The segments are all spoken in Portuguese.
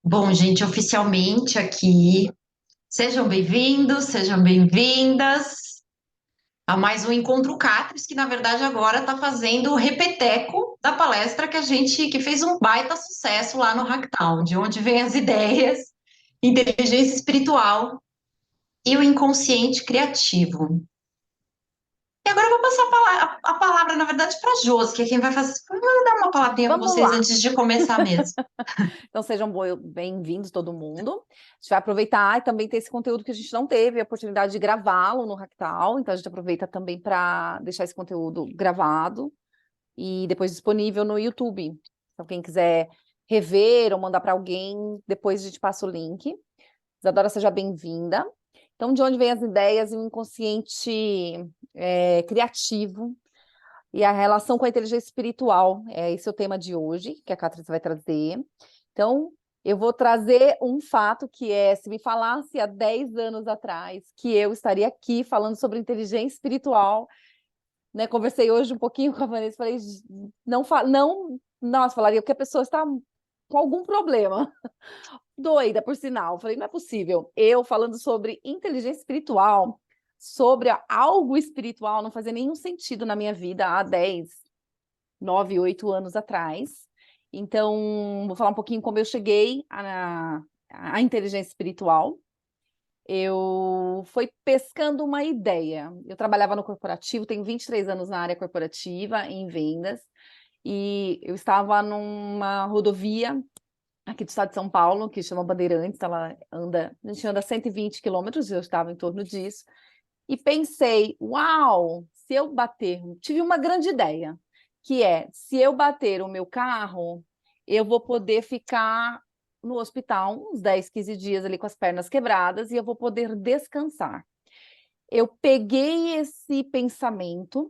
Bom, gente, oficialmente aqui, sejam bem-vindos, sejam bem-vindas a mais um Encontro Catres, que na verdade agora está fazendo o repeteco da palestra que fez um baita sucesso lá no Hacktown, de onde vêm as ideias, inteligência espiritual e o inconsciente criativo. E agora eu vou passar a palavra, na verdade, para a Josi, que é quem vai fazer. Vou dar uma palavrinha para Vamos vocês lá. antes de começar mesmo. Então sejam bem-vindos todo mundo. A gente vai aproveitar e também ter esse conteúdo que a gente não teve a oportunidade de gravá-lo no Hacktal, então a gente aproveita também para deixar esse conteúdo gravado e depois disponível no YouTube. Então quem quiser rever ou mandar para alguém, depois a gente passa o link. Isadora, seja bem-vinda. Então, de onde vêm as ideias e o inconsciente criativo e a relação com a inteligência espiritual? Esse é o tema de hoje, que a Cátia vai trazer. Então, eu vou trazer um fato que se me falasse há 10 anos atrás que eu estaria aqui falando sobre inteligência espiritual, né? Conversei hoje um pouquinho com a Vanessa, falei, não, nossa, falaria que a pessoa está com algum problema. Doida, por sinal. Falei, não é possível. Eu falando sobre inteligência espiritual, sobre algo espiritual, não fazia nenhum sentido na minha vida há 10, 9, 8 anos atrás. Então, vou falar um pouquinho como eu cheguei à inteligência espiritual. Eu fui pescando uma ideia. Eu trabalhava no corporativo, tenho 23 anos na área corporativa, em vendas, e eu estava numa rodovia aqui do estado de São Paulo, que chama Bandeirantes, a gente anda 120 quilômetros, eu estava em torno disso, e pensei, uau, se eu bater, tive uma grande ideia, que se eu bater o meu carro, eu vou poder ficar no hospital uns 10, 15 dias ali com as pernas quebradas e eu vou poder descansar. Eu peguei esse pensamento,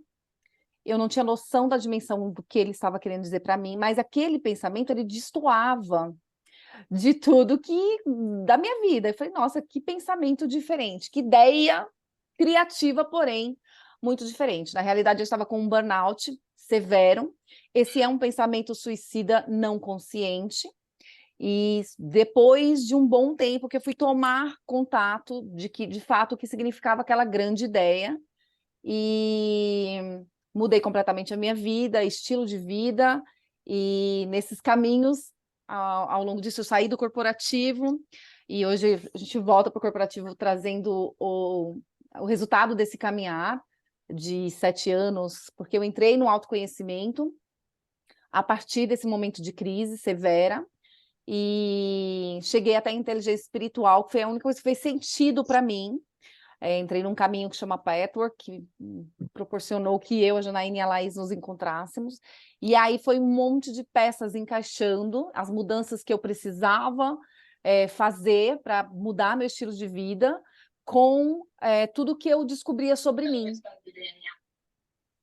eu não tinha noção da dimensão do que ele estava querendo dizer para mim, mas aquele pensamento, ele destoava de tudo da minha vida. Eu falei, nossa, que pensamento diferente, que ideia criativa, porém muito diferente. Na realidade, eu estava com um burnout severo. Esse é um pensamento suicida não consciente. E depois de um bom tempo que eu fui tomar contato de fato, o que significava aquela grande ideia, e mudei completamente a minha vida, estilo de vida, e nesses caminhos, ao longo disso, eu saí do corporativo, e hoje a gente volta para o corporativo trazendo o resultado desse caminhar de 7 anos, porque eu entrei no autoconhecimento a partir desse momento de crise severa, e cheguei até a inteligência espiritual, que foi a única coisa que fez sentido para mim. Entrei num caminho que chama Patchwork, que proporcionou que eu, a Janaína e a Laís nos encontrássemos, e aí foi um monte de peças encaixando, as mudanças que eu precisava fazer para mudar meu estilo de vida, com tudo que eu descobria sobre mim.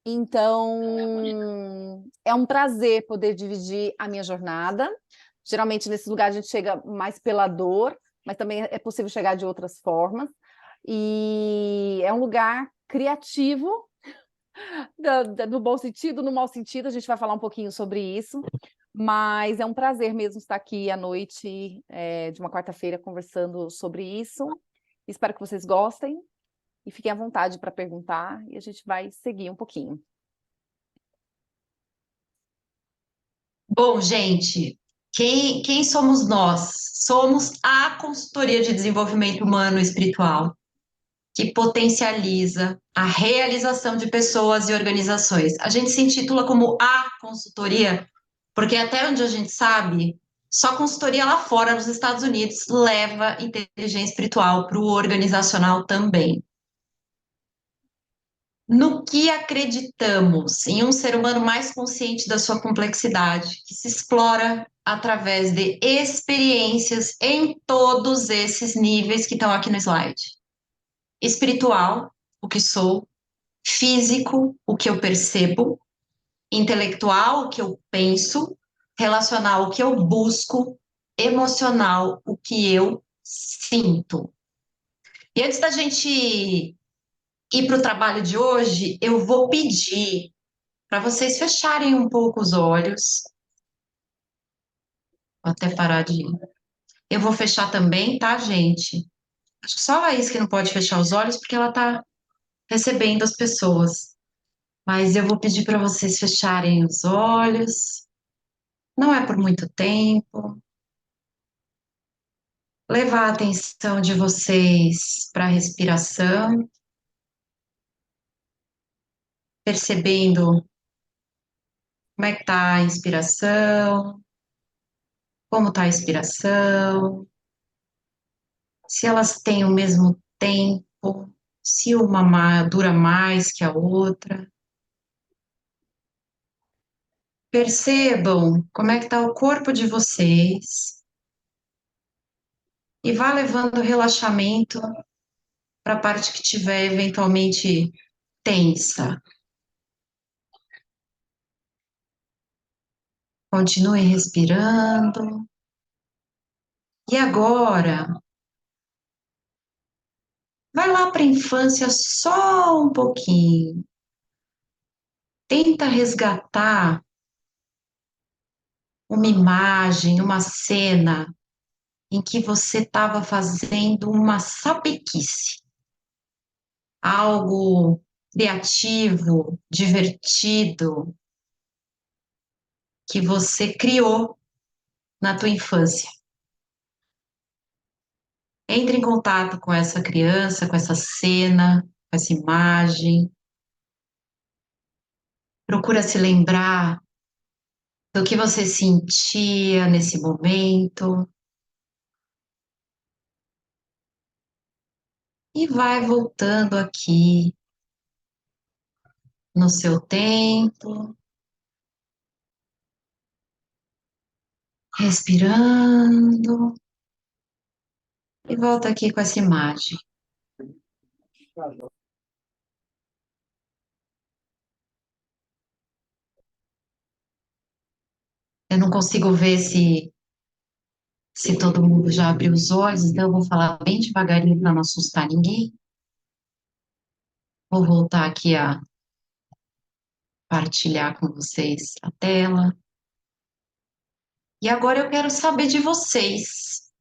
Então, é um prazer poder dividir a minha jornada. Geralmente, nesse lugar, a gente chega mais pela dor, mas também é possível chegar de outras formas. E é um lugar criativo, no bom sentido, no mau sentido, a gente vai falar um pouquinho sobre isso, mas é um prazer mesmo estar aqui à noite de uma quarta-feira conversando sobre isso. Espero que vocês gostem e fiquem à vontade para perguntar e a gente vai seguir um pouquinho. Bom, gente, quem somos nós? Somos a consultoria de desenvolvimento humano e espiritual, que potencializa a realização de pessoas e organizações. A gente se intitula como a consultoria, porque até onde a gente sabe, só consultoria lá fora, nos Estados Unidos, leva inteligência espiritual para o organizacional também. No que acreditamos em um ser humano mais consciente da sua complexidade, que se explora através de experiências em todos esses níveis que estão aqui no slide. Espiritual, o que sou, físico, o que eu percebo, intelectual, o que eu penso, relacional, o que eu busco, emocional, o que eu sinto. E antes da gente ir para o trabalho de hoje, eu vou pedir para vocês fecharem um pouco os olhos. Vou até parar de Eu vou fechar também, tá, gente? Acho que só a Laís que não pode fechar os olhos porque ela tá recebendo as pessoas. Mas eu vou pedir para vocês fecharem os olhos. Não é por muito tempo. Levar a atenção de vocês para a respiração, percebendo como é que tá a inspiração, como tá a expiração, se elas têm o mesmo tempo, se uma dura mais que a outra. Percebam como é que está o corpo de vocês e vá levando o relaxamento para a parte que tiver eventualmente tensa. Continue respirando. E agora, vai lá para a infância só um pouquinho. Tenta resgatar uma imagem, uma cena em que você estava fazendo uma sapequice, algo criativo, divertido, que você criou na tua infância. Entre em contato com essa criança, com essa cena, com essa imagem. Procura se lembrar do que você sentia nesse momento e vai voltando aqui no seu tempo, respirando e volta aqui com essa imagem. Eu não consigo ver se todo mundo já abriu os olhos, então eu vou falar bem devagarinho para não assustar ninguém. Vou voltar aqui a partilhar com vocês a tela. E agora eu quero saber de vocês.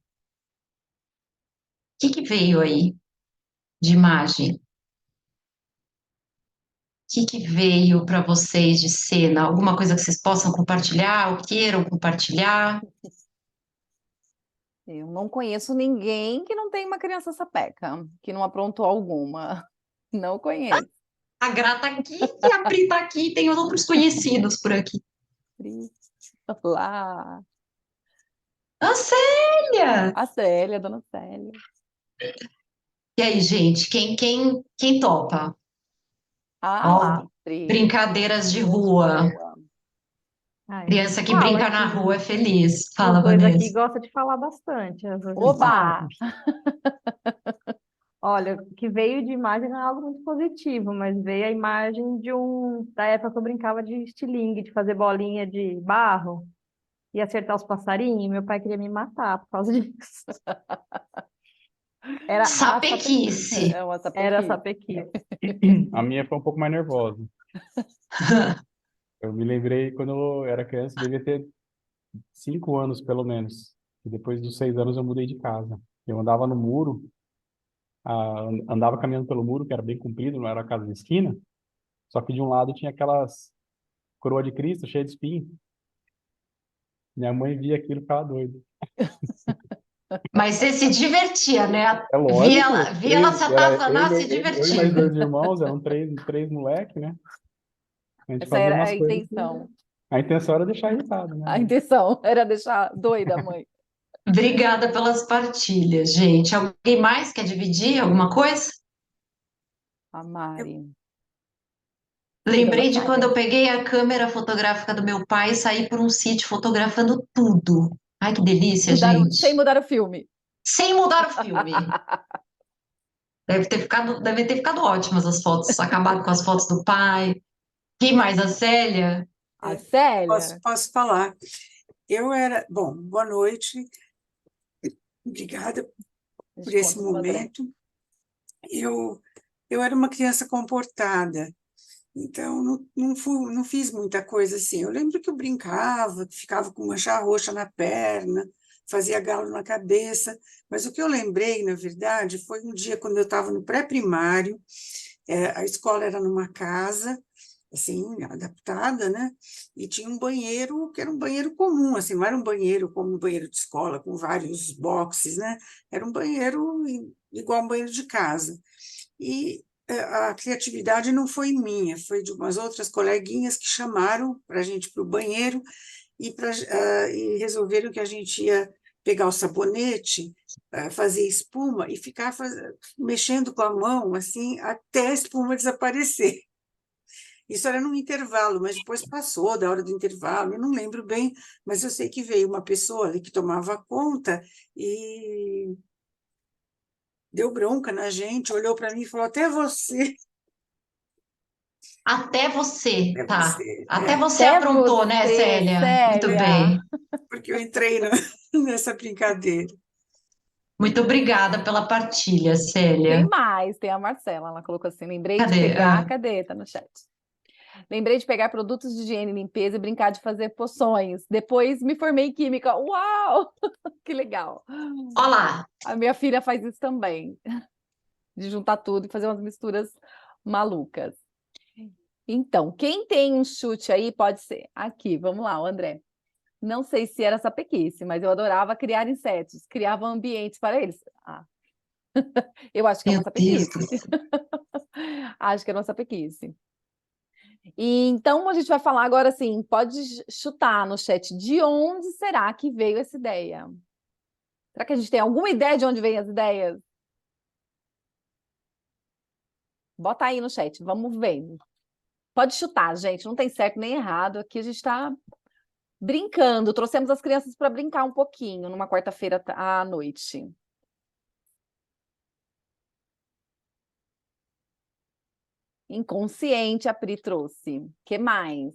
O que veio aí de imagem? O que veio para vocês de cena? Alguma coisa que vocês possam compartilhar ou queiram compartilhar? Eu não conheço ninguém que não tenha uma criança sapeca, que não aprontou alguma. Não conheço. A Gra tá aqui e a Pri tá aqui, tem outros conhecidos por aqui. Lá. A Célia! A Célia, a dona Célia. E aí, gente, quem topa? Lá, Pri. Brincadeiras de rua. Ai, Criança que fala brinca na que rua é feliz. os Fala, dois aqui Vanessa. gostam de falar bastante. Às vezes Oba! olha, o que veio de imagem não é algo muito positivo, mas veio a imagem da época que eu brincava de estilingue, de fazer bolinha de barro e acertar os passarinhos. Meu pai queria me matar por causa disso. Era a Sapequice. É uma Era sapequice. sapequice. A minha foi um pouco mais nervosa. Eu me lembrei quando eu era criança, devia ter 5 anos pelo menos. E depois dos 6 anos eu mudei de casa. Eu andava no muro, andava caminhando pelo muro, que era bem comprido, não era a casa de esquina. Só que de um lado tinha aquelas coroa de Cristo cheia de espinho. Minha mãe via aquilo e ficava doida. Mas você se divertia, né? É lógico, Via ela se atazanar, se eu e mais divertindo. 2 irmãos, eram três moleques, né? A gente Essa fazia era umas a coisas. intenção. A intenção era deixar irritado, né? A intenção era deixar doida a mãe. Obrigada pelas partilhas, gente. Alguém mais quer dividir alguma coisa? A Mari. Lembrei de Dona quando eu Célia. peguei a câmera fotográfica do meu pai e saí por um sítio fotografando tudo. Ai, que delícia, Sem gente. mudar o filme. Sem mudar o filme. Devem ter ficado ótimas as fotos, acabado com as fotos do pai. Quem mais? A Célia? A Célia. Posso falar. Bom, boa noite. Obrigada por esse momento. Eu era uma criança comportada, então não fiz muita coisa assim. Eu lembro que eu brincava, que ficava com mancha roxa na perna, fazia galo na cabeça. Mas o que eu lembrei, na verdade, foi um dia quando eu estava no pré-primário, a escola era numa casa, assim, adaptada, né? E tinha um banheiro que era um banheiro comum, assim, não era um banheiro como um banheiro de escola, com vários boxes, né? Era um banheiro igual um banheiro de casa. E a criatividade não foi minha, foi de umas outras coleguinhas que chamaram para a gente para o banheiro e resolveram que a gente ia pegar o sabonete, fazer espuma e ficar mexendo com a mão assim até a espuma desaparecer. Isso era num intervalo, mas depois passou da hora do intervalo, eu não lembro bem, mas eu sei que veio uma pessoa ali que tomava conta e deu bronca na gente, olhou para mim e falou: Até você, até tá. você, Até você Até aprontou, né, você, Célia? Muito Célia. bem. porque eu entrei nessa brincadeira. Muito obrigada pela partilha, Tem Célia. mais, tem a Marcela, ela colocou assim, lembrei de Cadê? pegar, cadê? Tá no chat. Lembrei de pegar produtos de higiene e limpeza e brincar de fazer poções. Depois me formei em química. Uau! Que legal. Olá. A minha filha faz isso também, de juntar tudo e fazer umas misturas malucas. Então, quem tem um chute aí pode ser. Aqui, vamos lá, o André. Não sei se era sapequice, mas eu adorava criar insetos, criava ambientes para eles. Ah, eu acho que é Meu uma Deus sapequice. do céu. Acho que é uma sapequice. E então a gente vai falar agora assim, pode chutar no chat de onde será que veio essa ideia? Será que a gente tem alguma ideia de onde vêm as ideias? Bota aí no chat, vamos ver. Pode chutar, gente, não tem certo nem errado. Aqui a gente está brincando, trouxemos as crianças para brincar um pouquinho numa quarta-feira à noite. Inconsciente, a Pri trouxe. Que mais?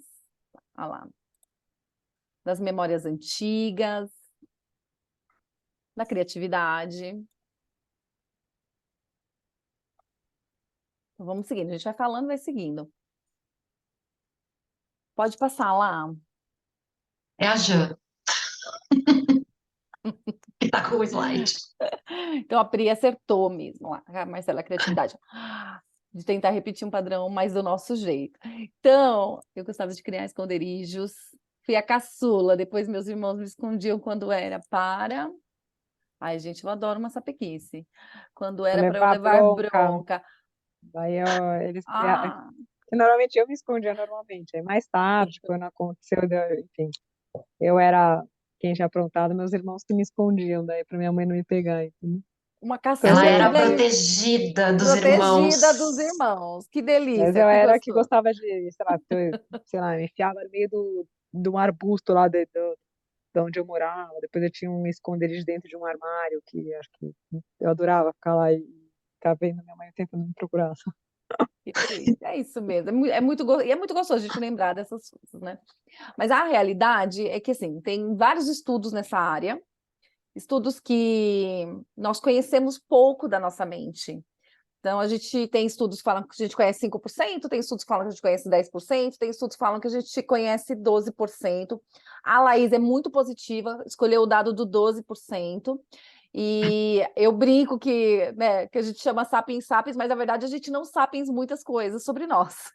Olha lá. Das memórias antigas, da criatividade. Então, vamos seguindo. A gente vai falando, vai seguindo. Pode passar lá. É a Jã, que tá com o slide. Então, a Pri acertou mesmo lá. A Marcela, a criatividade. De tentar repetir um padrão, mas do nosso jeito. Então, eu gostava de criar esconderijos. Fui a caçula. Depois, meus irmãos me escondiam quando era para... Ai, gente, eu adoro uma sapequice. Quando era para eu Levar levar bronca. bronca. Daí eles Ah, que normalmente eu me escondia normalmente. Aí mais tarde, quando aconteceu, enfim, eu era quem tinha aprontado, meus irmãos que me escondiam, daí para minha mãe não me pegar. Entendeu? uma Ela caçula, que era Então, delícia. protegida dos irmãos. Protegida dos irmãos. Que mas delícia, eu que era a que gostoso. gostava de, sei lá, me enfiava no meio de um arbusto lá de onde eu morava. Depois eu tinha um esconderijo dentro de um armário, que acho que eu adorava ficar lá e ficar vendo minha mãe tentando me procurar. Que delícia. É isso mesmo. E é muito gostoso a gente lembrar dessas coisas, né? Mas a realidade é que, assim, tem vários estudos nessa área, estudos que nós conhecemos pouco da nossa mente. Então, a gente tem estudos que falam que a gente conhece 5%, tem estudos que falam que a gente conhece 10%, tem estudos que falam que a gente conhece 12%. A Laís é muito positiva, escolheu o dado do 12%. E eu brinco que, né, que a gente chama sapiens sapiens, mas na verdade a gente não sapiens muitas coisas sobre nós.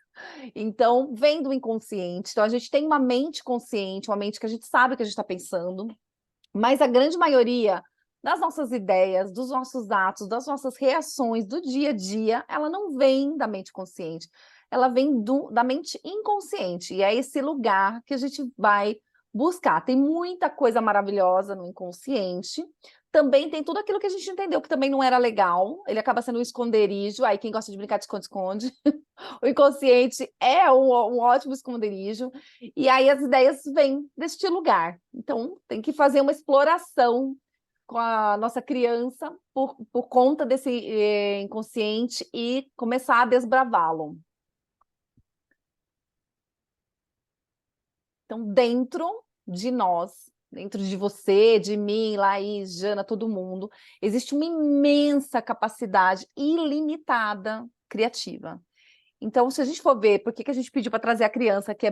Então, vem do inconsciente. Então, a gente tem uma mente consciente, uma mente que a gente sabe o que a gente está pensando, mas a grande maioria das nossas ideias, dos nossos atos, das nossas reações do dia a dia, ela não vem da mente consciente, ela vem da mente inconsciente. E é esse lugar que a gente vai buscar. Tem muita coisa maravilhosa no inconsciente. Também tem tudo aquilo que a gente entendeu que também não era legal. Ele acaba sendo um esconderijo. Aí quem gosta de brincar de esconde-esconde. O inconsciente é um ótimo esconderijo. E aí as ideias vêm deste lugar. Então, tem que fazer uma exploração com a nossa criança por conta desse inconsciente e começar a desbravá-lo. Então, dentro de nós, dentro de você, de mim, Laís, Jana, todo mundo, existe uma imensa capacidade ilimitada criativa. Então, se a gente for ver por que a gente pediu para trazer a criança que é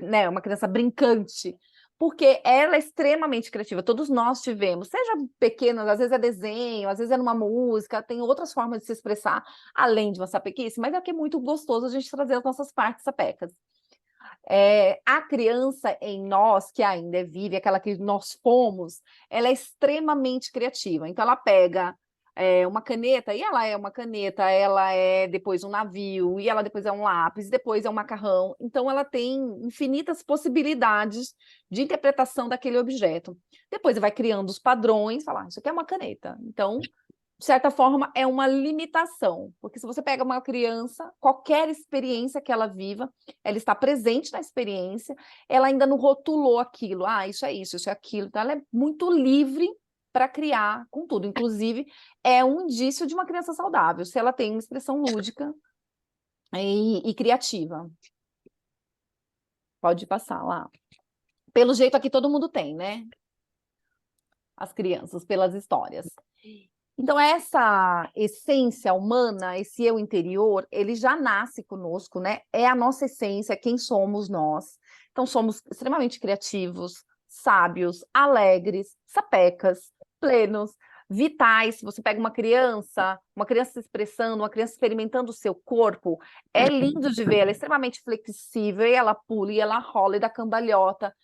né, uma criança brincante, porque ela é extremamente criativa, todos nós tivemos, seja pequenas, às vezes é desenho, às vezes é numa música, tem outras formas de se expressar, além de uma sapequice, mas é que é muito gostoso a gente trazer as nossas partes sapecas. A criança em nós, que ainda é vive, aquela que nós fomos, ela é extremamente criativa. Então, ela pega uma caneta, e ela é uma caneta, ela é depois um navio, e ela depois é um lápis, depois é um macarrão. Então, ela tem infinitas possibilidades de interpretação daquele objeto. Depois, vai criando os padrões, falar, isso aqui é uma caneta. Então, de certa forma, é uma limitação, porque se você pega uma criança, qualquer experiência que ela viva, ela está presente na experiência, ela ainda não rotulou aquilo, isso é aquilo, então ela é muito livre para criar com tudo, inclusive é um indício de uma criança saudável, se ela tem uma expressão lúdica e criativa. Pode passar lá. Pelo jeito aqui todo mundo tem, né? As crianças, pelas histórias. Então, essa essência humana, esse eu interior, ele já nasce conosco, né? É a nossa essência, quem somos nós. Então, somos extremamente criativos, sábios, alegres, sapecas, plenos, vitais. Se você pega uma criança se expressando, uma criança experimentando o seu corpo, é lindo de ver, ela é extremamente flexível, e ela pula, e ela rola, e dá cambalhota.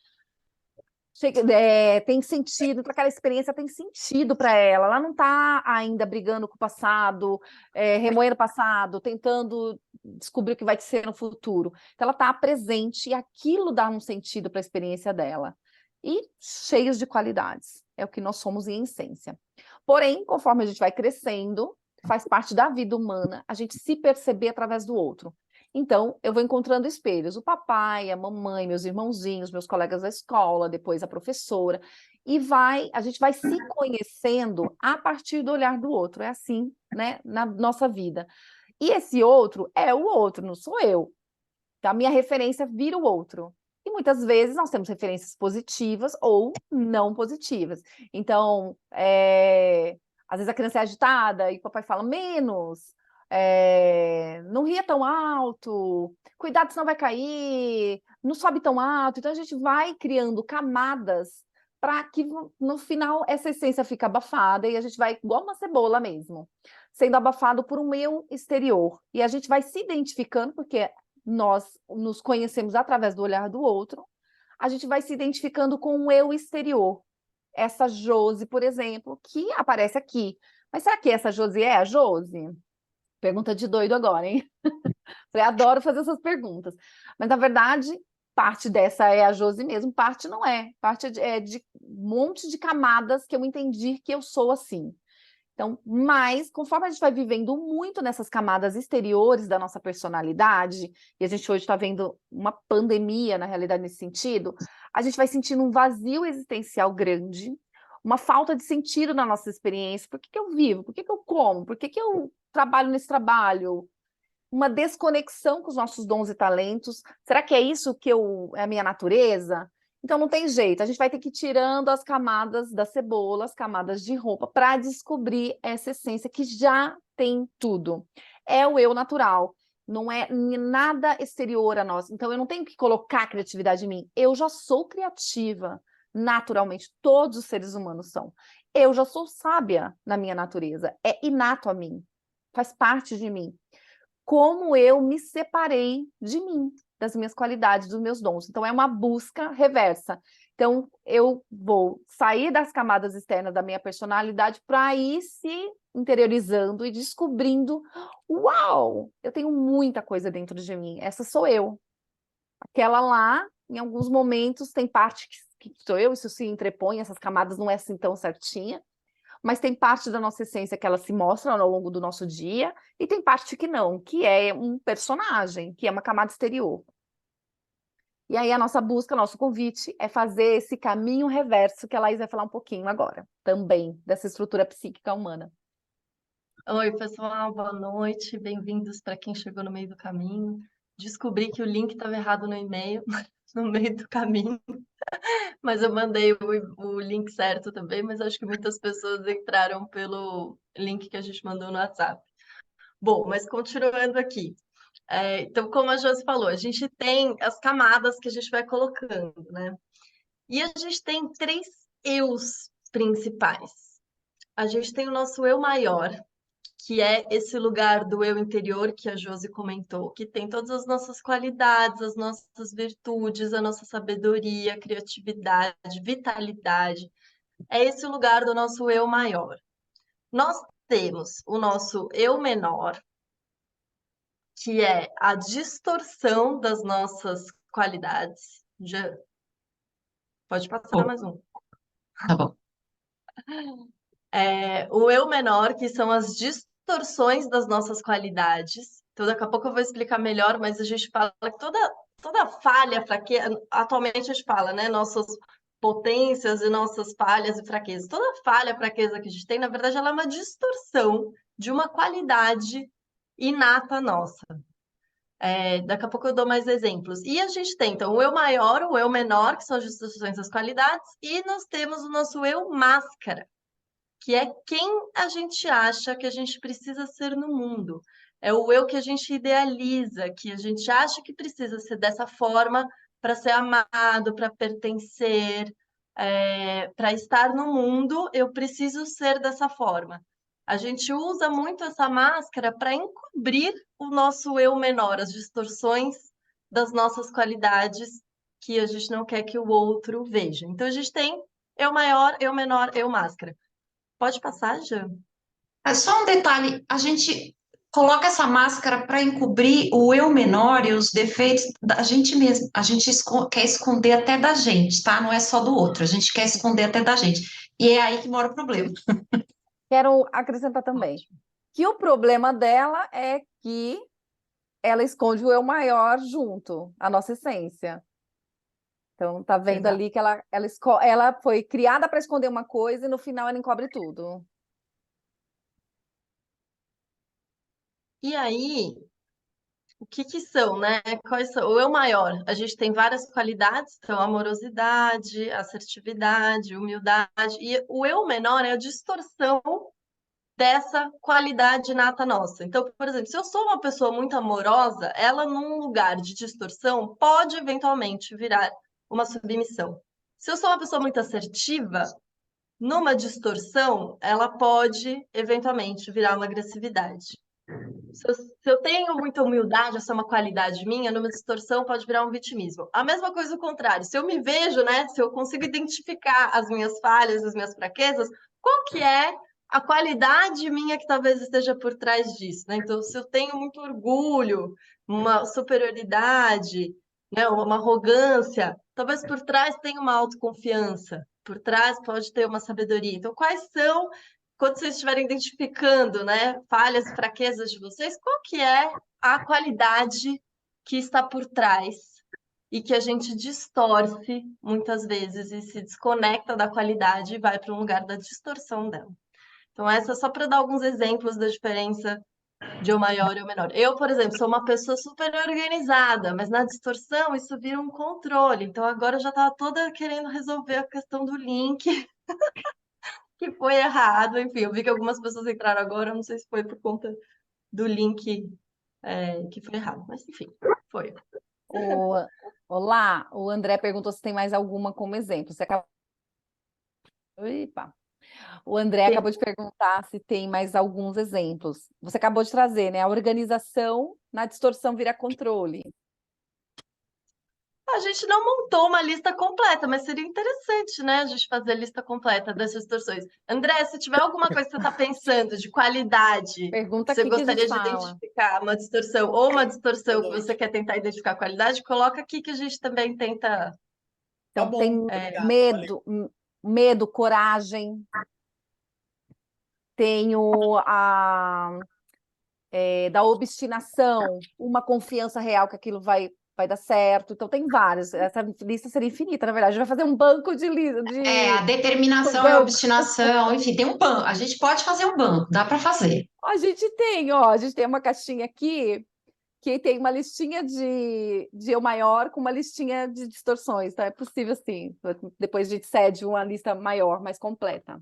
Tem sentido, então aquela experiência tem sentido para ela não está ainda brigando com o passado, remoendo o passado, tentando descobrir o que vai ser no futuro. Então ela está presente e aquilo dá um sentido para a experiência dela. E cheios de qualidades, é o que nós somos em essência. Porém, conforme a gente vai crescendo, faz parte da vida humana, a gente se perceber através do outro. Então, eu vou encontrando espelhos, o papai, a mamãe, meus irmãozinhos, meus colegas da escola, depois a professora, e a gente vai se conhecendo a partir do olhar do outro, é assim, né, na nossa vida. E esse outro é o outro, não sou eu. Então, a minha referência vira o outro. E muitas vezes nós temos referências positivas ou não positivas. Então, às vezes a criança é agitada e o papai fala menos, não ria tão alto, cuidado senão vai cair, não sobe tão alto. Então a gente vai criando camadas para que no final essa essência fica abafada e a gente vai igual uma cebola mesmo, sendo abafado por um eu exterior. E a gente vai se identificando, porque nós nos conhecemos através do olhar do outro, a gente vai se identificando com um eu exterior. Essa Josi, por exemplo, que aparece aqui. Mas será que essa Josi é a Josi? Pergunta de doido agora, hein? Eu adoro fazer essas perguntas. Mas, na verdade, parte dessa é a Josi mesmo, parte não é. Parte é de um monte de camadas que eu entendi que eu sou assim. Então, mas, conforme a gente vai vivendo muito nessas camadas exteriores da nossa personalidade, e a gente hoje está vendo uma pandemia, na realidade, nesse sentido, a gente vai sentindo um vazio existencial grande, uma falta de sentido na nossa experiência. Por que eu vivo? Por que eu como? Por que eu trabalho nesse trabalho? Uma desconexão com os nossos dons e talentos. Será que é isso que é a minha natureza? Então não tem jeito, a gente vai ter que ir tirando as camadas da cebola, as camadas de roupa, para descobrir essa essência que já tem tudo. É o eu natural, não é nada exterior a nós. Então eu não tenho que colocar criatividade em mim, eu já sou criativa, naturalmente, todos os seres humanos são. Eu já sou sábia na minha natureza, é inato a mim, faz parte de mim. Como eu me separei de mim, das minhas qualidades, dos meus dons. Então, é uma busca reversa. Então, eu vou sair das camadas externas da minha personalidade para ir se interiorizando e descobrindo, uau, eu tenho muita coisa dentro de mim, essa sou eu. Aquela lá, em alguns momentos, tem parte que sou eu, isso se entrepõe, essas camadas não é assim tão certinha, mas tem parte da nossa essência que ela se mostra ao longo do nosso dia, e tem parte que não, que é um personagem, que é uma camada exterior. E aí a nossa busca, nosso convite é fazer esse caminho reverso, que a Laís vai falar um pouquinho agora, também, dessa estrutura psíquica humana. Oi, pessoal, boa noite, bem-vindos para quem chegou no meio do caminho. Descobri que o link estava errado no e-mail, no meio do caminho, mas eu mandei o link certo também, mas acho que muitas pessoas entraram pelo link que a gente mandou no WhatsApp. Bom, mas continuando aqui. Então, como a Josi falou, a gente tem as camadas que a gente vai colocando, né? E a gente tem três eus principais. A gente tem o nosso eu maior, que é esse lugar do eu interior que a Josi comentou, que tem todas as nossas qualidades, as nossas virtudes, a nossa sabedoria, criatividade, vitalidade. É esse lugar do nosso eu maior. Nós temos o nosso eu menor, que é a distorção das nossas qualidades. Já pode passar Bom, mais um. tá bom. O eu menor, que são as distorções das nossas qualidades. Então, daqui a pouco eu vou explicar melhor, mas a gente fala que toda falha, fraqueza, atualmente a gente fala, né? Nossas potências e nossas falhas e fraquezas. Toda falha, fraqueza que a gente tem, na verdade, ela é uma distorção de uma qualidade inata nossa. Daqui a pouco eu dou mais exemplos. E a gente tem, então, o eu maior, o eu menor, que são as distorções das qualidades, e nós temos o nosso eu máscara, que é quem a gente acha que a gente precisa ser no mundo. É o eu que a gente idealiza, que a gente acha que precisa ser dessa forma para ser amado, para pertencer, para estar no mundo, eu preciso ser dessa forma. A gente usa muito essa máscara para encobrir o nosso eu menor, as distorções das nossas qualidades que a gente não quer que o outro veja. Então a gente tem eu maior, eu menor, eu máscara. Pode passar, Jean? É só um detalhe, a gente coloca essa máscara para encobrir o eu menor e os defeitos da gente mesmo. A gente quer esconder até da gente, tá? Não é só do outro, a gente quer esconder até da gente. E é aí que mora o problema. Quero acrescentar também que o problema dela é que ela esconde o eu maior junto, a nossa essência. Então, tá vendo Exato. ali que ela foi criada para esconder uma coisa e no final ela encobre tudo. E aí, o que que são, né? Quais são? O eu maior, a gente tem várias qualidades, então amorosidade, assertividade, humildade, e o eu menor é a distorção dessa qualidade nata nossa. Então, por exemplo, se eu sou uma pessoa muito amorosa, ela num lugar de distorção pode eventualmente virar uma submissão. Se eu sou uma pessoa muito assertiva, numa distorção, ela pode eventualmente virar uma agressividade. Se eu tenho muita humildade, essa é uma qualidade minha, numa distorção pode virar um vitimismo. A mesma coisa o contrário. Se eu me vejo, né? Se eu consigo identificar as minhas falhas, as minhas fraquezas, qual que é a qualidade minha que talvez esteja por trás disso, né? Então, se eu tenho muito orgulho, uma superioridade, né? Uma arrogância, talvez por trás tenha uma autoconfiança, por trás pode ter uma sabedoria. Então, quais são quando vocês estiverem identificando, né, falhas e fraquezas de vocês, qual que é a qualidade que está por trás e que a gente distorce muitas vezes e se desconecta da qualidade e vai para um lugar da distorção dela. Então, essa é só para dar alguns exemplos da diferença de eu maior e eu menor. Eu, por exemplo, sou uma pessoa super organizada, mas na distorção isso vira um controle. Então, agora eu já estava toda querendo resolver a questão do link que foi errado. Enfim, eu vi que algumas pessoas entraram agora, não sei se foi por conta do link que foi errado, mas enfim, foi. Olá, o André perguntou se tem mais alguma como exemplo. Epa. O André acabou de perguntar se tem mais alguns exemplos. Você acabou de trazer, né? A organização na distorção vira controle. A gente não montou uma lista completa, mas seria interessante, né, a gente fazer a lista completa dessas distorções. André, se tiver alguma coisa que você está pensando de qualidade, Pergunta que você aqui que a gostaria gente de fala. identificar uma distorção ou uma distorção que você quer tentar identificar a qualidade, coloca aqui que a gente também tenta. Então, bom, tem obrigado, medo, coragem. Tenho da obstinação, uma confiança real que aquilo vai dar certo. Então, tem vários. Essa lista seria infinita, na verdade. A gente vai fazer um banco de A determinação e a obstinação, enfim, tem um banco. A gente pode fazer um banco, dá para fazer. A gente tem uma caixinha aqui que tem uma listinha de eu maior com uma listinha de distorções, tá? É possível, sim. Depois a gente cede uma lista maior, mais completa.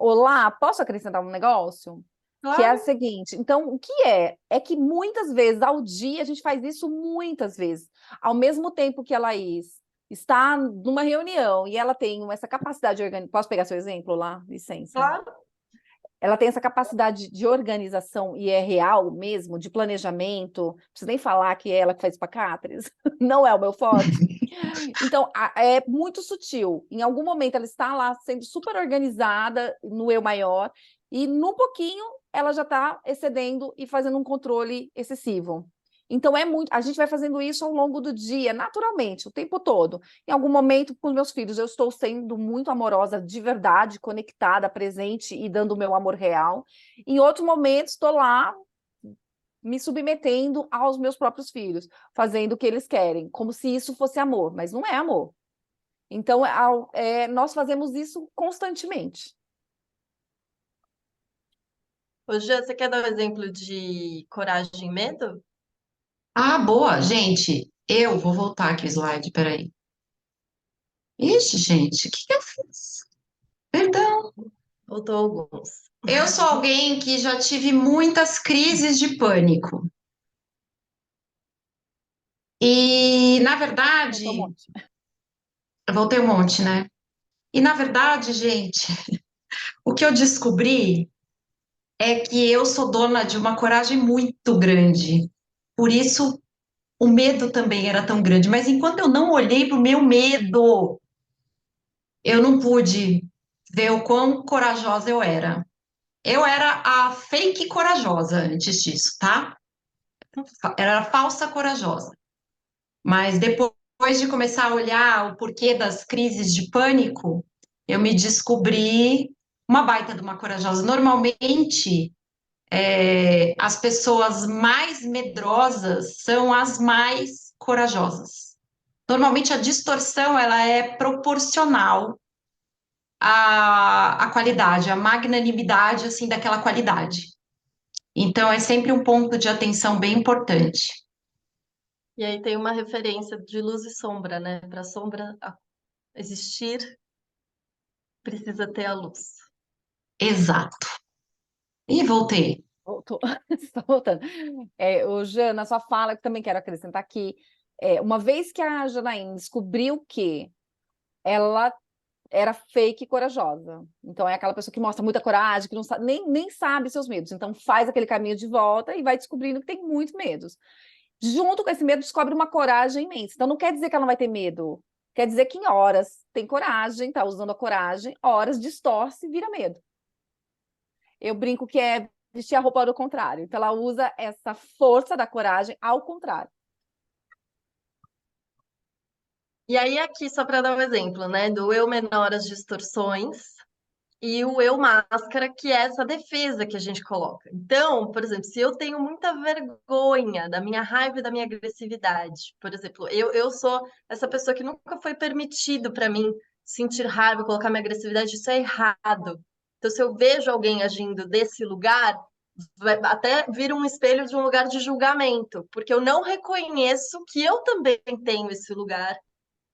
Olá, posso acrescentar um negócio? Claro. Que é o seguinte, então, o que é? É que muitas vezes, ao dia, a gente faz isso muitas vezes. Ao mesmo tempo que a Laís está numa reunião e ela tem essa capacidade de organizar. Posso pegar seu exemplo lá? Licença. Claro. Ela tem essa capacidade de organização e é real mesmo, de planejamento. Não preciso nem falar que é ela que faz espacatres, não é o meu forte. Então, é muito sutil. Em algum momento ela está lá sendo super organizada no eu maior, e num pouquinho ela já está excedendo e fazendo um controle excessivo. Então, a gente vai fazendo isso ao longo do dia, naturalmente, o tempo todo. Em algum momento, com os meus filhos, eu estou sendo muito amorosa, de verdade, conectada, presente e dando o meu amor real. Em outros momentos, estou lá me submetendo aos meus próprios filhos, fazendo o que eles querem, como se isso fosse amor, mas não é amor. Então, nós fazemos isso constantemente. Ô, Jean, você quer dar um exemplo de coragem e medo? Ah, boa, gente. Eu vou voltar aqui o slide, peraí. Ixi, gente, o que eu fiz? Perdão. Faltou alguns. Eu sou alguém que já tive muitas crises de pânico. E, na verdade, Faltou um monte. eu voltei um monte, né? E, na verdade, gente, o que eu descobri é que eu sou dona de uma coragem muito grande. Por isso, o medo também era tão grande. Mas enquanto eu não olhei para o meu medo, eu não pude ver o quão corajosa eu era. Eu era a fake corajosa antes disso, tá? Era a falsa corajosa. Mas depois de começar a olhar o porquê das crises de pânico, eu me descobri uma baita de uma corajosa. Normalmente, as pessoas mais medrosas são as mais corajosas. Normalmente, a distorção ela é proporcional à qualidade, à magnanimidade assim daquela qualidade. Então, é sempre um ponto de atenção bem importante. E aí tem uma referência de luz e sombra, né? Para a sombra existir, precisa ter a luz. Exato. E voltei. Voltou. Está voltando. O Jean, na sua fala, eu também quero acrescentar aqui, uma vez que a Janaína descobriu que ela era fake e corajosa, então é aquela pessoa que mostra muita coragem, que não sabe, nem sabe seus medos, então faz aquele caminho de volta e vai descobrindo que tem muitos medos. Junto com esse medo, descobre uma coragem imensa. Então não quer dizer que ela não vai ter medo, quer dizer que em horas tem coragem, tá usando a coragem, horas distorce e vira medo. Eu brinco que é vestir a roupa do contrário. Então, ela usa essa força da coragem ao contrário. E aí, aqui, só para dar um exemplo, né? Do eu menor, as distorções, e o eu máscara, que é essa defesa que a gente coloca. Então, por exemplo, se eu tenho muita vergonha da minha raiva e da minha agressividade, por exemplo, eu sou essa pessoa que nunca foi permitido para mim sentir raiva, colocar minha agressividade, isso é errado. Então, se eu vejo alguém agindo desse lugar, até vira um espelho de um lugar de julgamento, porque eu não reconheço que eu também tenho esse lugar.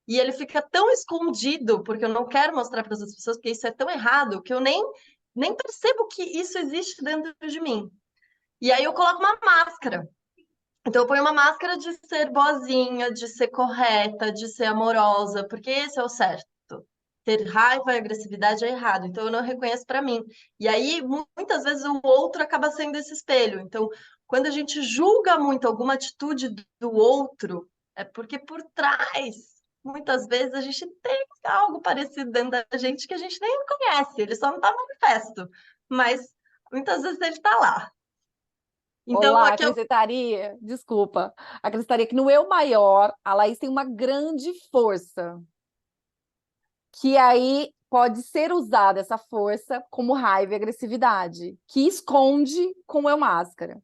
E ele fica tão escondido, porque eu não quero mostrar para as outras pessoas, porque isso é tão errado, que eu nem percebo que isso existe dentro de mim. E aí eu coloco uma máscara. Então eu ponho uma máscara de ser boazinha, de ser correta, de ser amorosa, porque esse é o certo. Ter raiva e agressividade é errado, então eu não reconheço para mim. E aí, muitas vezes, o outro acaba sendo esse espelho. Então, quando a gente julga muito alguma atitude do outro, é porque por trás, muitas vezes, a gente tem algo parecido dentro da gente que a gente nem conhece, ele só não está manifesto, mas muitas vezes ele está lá. Então, Olá, aqui eu acrescentaria que no eu maior, a Laís tem uma grande força, que aí pode ser usada essa força como raiva e agressividade, que esconde com o eu máscara.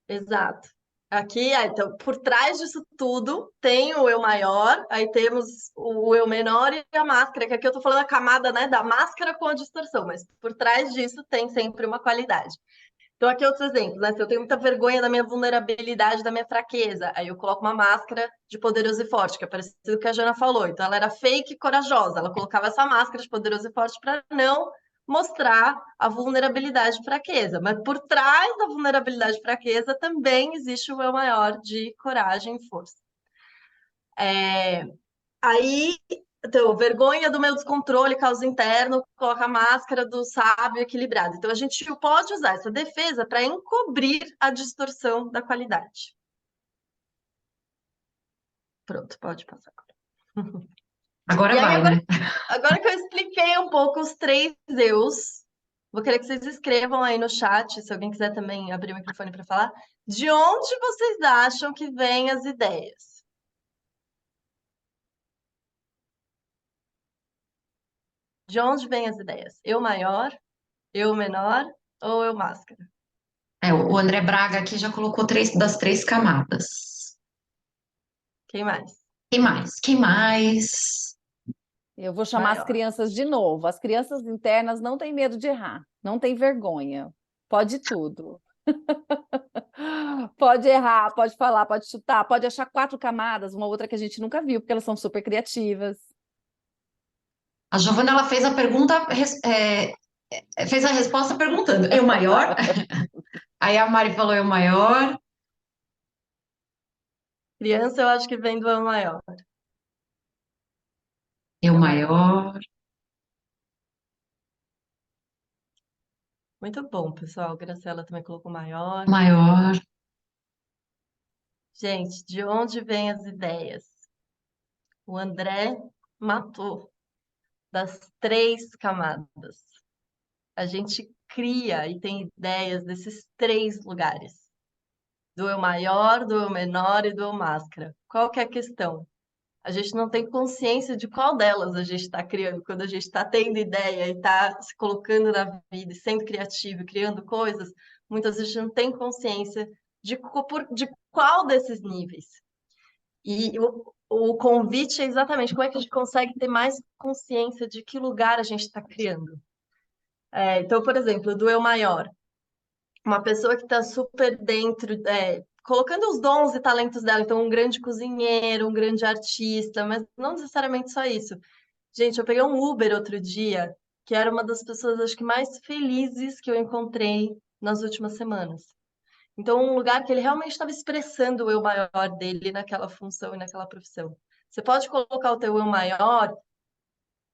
Exato. Aqui, então, por trás disso tudo, tem o eu maior, aí temos o eu menor e a máscara, que aqui eu tô falando a camada, né, da máscara com a distorção, mas por trás disso tem sempre uma qualidade. Então, aqui outros exemplos, né? Se eu tenho muita vergonha da minha vulnerabilidade, da minha fraqueza, aí eu coloco uma máscara de poderoso e forte, que é parecido com o que a Jana falou. Então, ela era fake e corajosa, ela colocava essa máscara de poderoso e forte para não mostrar a vulnerabilidade e fraqueza. Mas por trás da vulnerabilidade e fraqueza também existe o eu maior de coragem e força. Aí, então, vergonha do meu descontrole, causa interno, coloca a máscara do sábio equilibrado. Então, a gente pode usar essa defesa para encobrir a distorção da qualidade. Pronto, pode passar agora. Agora E aí, vai, né? agora que eu expliquei um pouco os 3 eus, vou querer que vocês escrevam aí no chat, se alguém quiser também abrir o microfone para falar, de onde vocês acham que vêm as ideias? De onde vêm as ideias? Eu maior, eu menor ou eu máscara? O André Braga aqui já colocou das 3 camadas. Quem mais? Quem mais? Quem mais? Eu vou chamar as Maior. crianças de novo. As crianças internas não têm medo de errar, não têm vergonha. Pode tudo. Pode errar, pode falar, pode chutar, pode achar 4 camadas, uma outra que a gente nunca viu, porque elas são super criativas. A Giovana, ela fez a pergunta, fez a resposta perguntando, eu maior? Aí a Mari falou, eu maior. Criança, eu acho que vem do eu maior. Eu maior. Muito bom, pessoal. Graciela também colocou maior. Maior. Gente, de onde vêm as ideias? O André matou das 3 camadas. A gente cria e tem ideias desses 3 lugares. Do eu maior, do eu menor e do eu máscara. Qual que é a questão? A gente não tem consciência de qual delas a gente está criando. Quando a gente está tendo ideia e está se colocando na vida, e sendo criativo, e criando coisas, muitas vezes a gente não tem consciência de qual desses níveis. E o convite é exatamente como é que a gente consegue ter mais consciência de que lugar a gente está criando. Então, por exemplo, do eu maior. Uma pessoa que está super dentro, colocando os dons e talentos dela. Então, um grande cozinheiro, um grande artista, mas não necessariamente só isso. Gente, eu peguei um Uber outro dia, que era uma das pessoas, acho que mais felizes que eu encontrei nas últimas semanas. Então, um lugar que ele realmente estava expressando o eu maior dele naquela função e naquela profissão. Você pode colocar o teu eu maior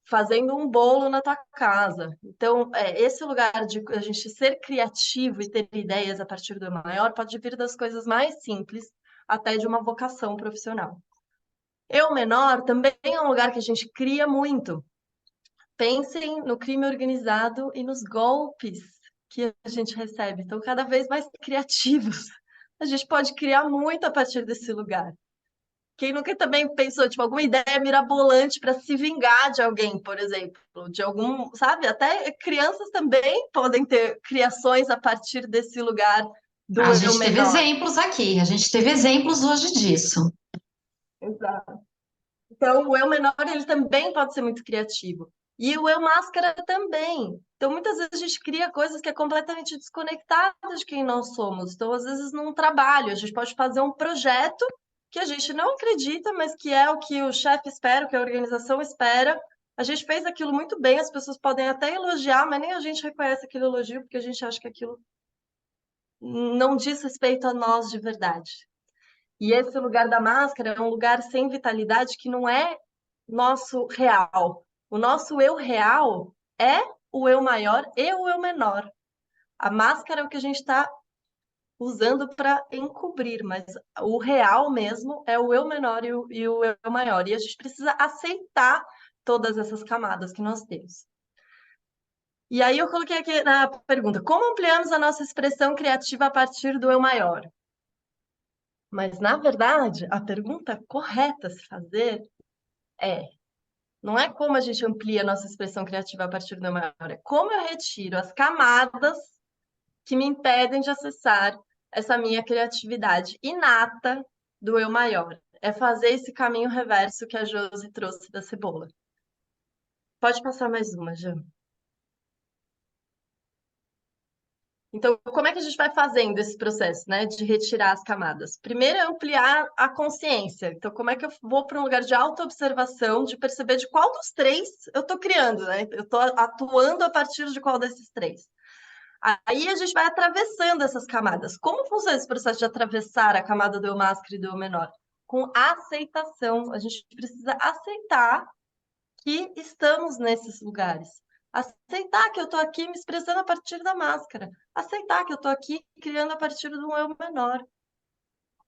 fazendo um bolo na tua casa. Então, esse lugar de a gente ser criativo e ter ideias a partir do eu maior pode vir das coisas mais simples até de uma vocação profissional. Eu menor também é um lugar que a gente cria muito. Pensem no crime organizado e nos golpes que a gente recebe. Então, cada vez mais criativos. A gente pode criar muito a partir desse lugar. Quem nunca também pensou, tipo, alguma ideia mirabolante para se vingar de alguém, por exemplo, de algum, sabe? Até crianças também podem ter criações a partir desse lugar do A eu gente teve menor. exemplos aqui, a gente teve exemplos hoje disso. Exato. Então, o eu menor, ele também pode ser muito criativo. E o eu máscara também. Então, muitas vezes a gente cria coisas que é completamente desconectada de quem nós somos. Então, às vezes, num trabalho, a gente pode fazer um projeto que a gente não acredita, mas que é o que o chefe espera, o que a organização espera. A gente fez aquilo muito bem, as pessoas podem até elogiar, mas nem a gente reconhece aquele elogio, porque a gente acha que aquilo não diz respeito a nós de verdade. E esse lugar da máscara é um lugar sem vitalidade que não é nosso real. O nosso eu real é o eu maior e o eu menor. A máscara é o que a gente está usando para encobrir, mas o real mesmo é o eu menor e o eu maior. E a gente precisa aceitar todas essas camadas que nós temos. E aí eu coloquei aqui na pergunta: como ampliamos a nossa expressão criativa a partir do eu maior? Mas, na verdade, a pergunta correta a se fazer não é como a gente amplia a nossa expressão criativa a partir do eu maior, é como eu retiro as camadas que me impedem de acessar essa minha criatividade inata do eu maior. É fazer esse caminho reverso que a Josi trouxe da cebola. Pode passar mais uma, Jô. Então, como é que a gente vai fazendo esse processo, né, de retirar as camadas? Primeiro é ampliar a consciência. Então, como é que eu vou para um lugar de autoobservação, de perceber de qual dos 3 eu estou criando, né? Eu estou atuando a partir de qual desses 3? Aí a gente vai atravessando essas camadas. Como funciona esse processo de atravessar a camada do eu máscara e do eu menor? com aceitação. A gente precisa aceitar que estamos nesses lugares. Aceitar que eu estou aqui me expressando a partir da máscara. Aceitar que eu estou aqui criando a partir do eu menor.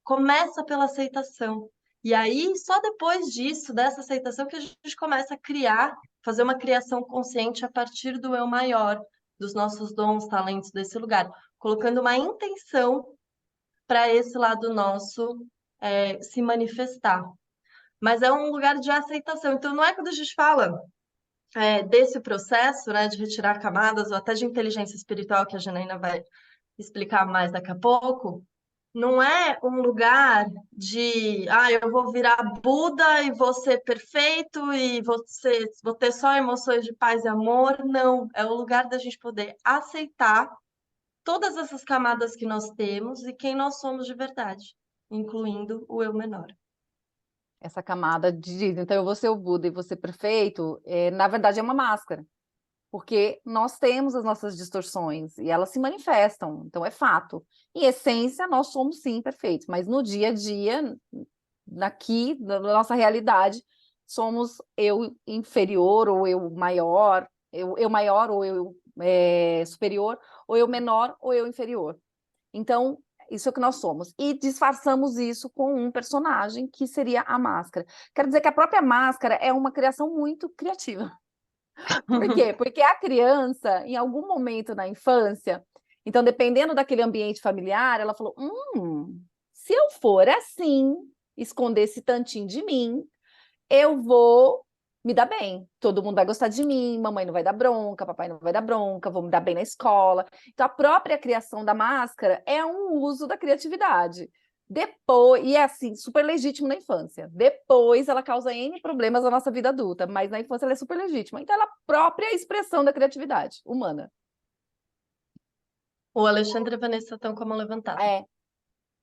Começa pela aceitação. E aí, só depois disso, dessa aceitação, que a gente começa a criar, fazer uma criação consciente a partir do eu maior, dos nossos dons, talentos desse lugar, colocando uma intenção para esse lado nosso se manifestar. Mas é um lugar de aceitação. Então, não é quando a gente fala desse processo, né, de retirar camadas, ou até de inteligência espiritual, que a Janaína vai explicar mais daqui a pouco, não é um lugar de, eu vou virar Buda e vou ser perfeito e vou ter só emoções de paz e amor. Não, é o lugar da gente poder aceitar todas essas camadas que nós temos e quem nós somos de verdade, incluindo o eu menor. Essa camada diz, então eu vou ser o Buda e vou ser perfeito, na verdade é uma máscara. Porque nós temos as nossas distorções e elas se manifestam, então é fato. Em essência, nós somos sim perfeitos, mas no dia a dia, aqui, na nossa realidade, somos eu inferior ou eu maior, eu maior ou eu superior, ou eu menor ou eu inferior. Então, isso é o que nós somos. E disfarçamos isso com um personagem que seria a máscara. Quero dizer que a própria máscara é uma criação muito criativa. Por quê? Porque a criança, em algum momento na infância, então, dependendo daquele ambiente familiar, ela falou: se eu for assim, esconder esse tantinho de mim, eu vou me dar bem. Todo mundo vai gostar de mim, mamãe não vai dar bronca, papai não vai dar bronca, vou me dar bem na escola. Então, a própria criação da máscara é um uso da criatividade. Depois, e é assim, super legítimo na infância. Depois ela causa N problemas na nossa vida adulta, mas na infância ela é super legítima. Então, ela é a própria expressão da criatividade humana. O Alexandre e a Vanessa estão com a mão levantada.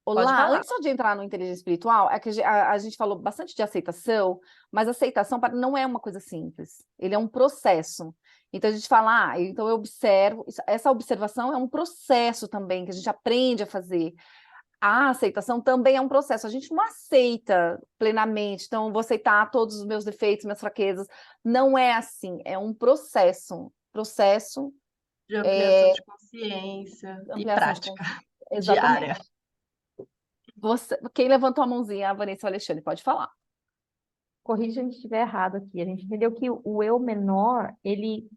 Pode Olá, falar. antes só de entrar no inteligência espiritual, é que a gente falou bastante de aceitação, mas aceitação não é uma coisa simples, ele é um processo. Então a gente fala, então eu observo, essa observação é um processo também que a gente aprende a fazer. A aceitação também é um processo, a gente não aceita plenamente, então vou aceitar todos os meus defeitos, minhas fraquezas, não é assim, é um processo de ampliação de consciência e prática diária. Quem levantou a mãozinha, a Vanessa e o Alexandre, pode falar. Corrija se a gente estiver errado aqui. A gente entendeu que o eu menor, ele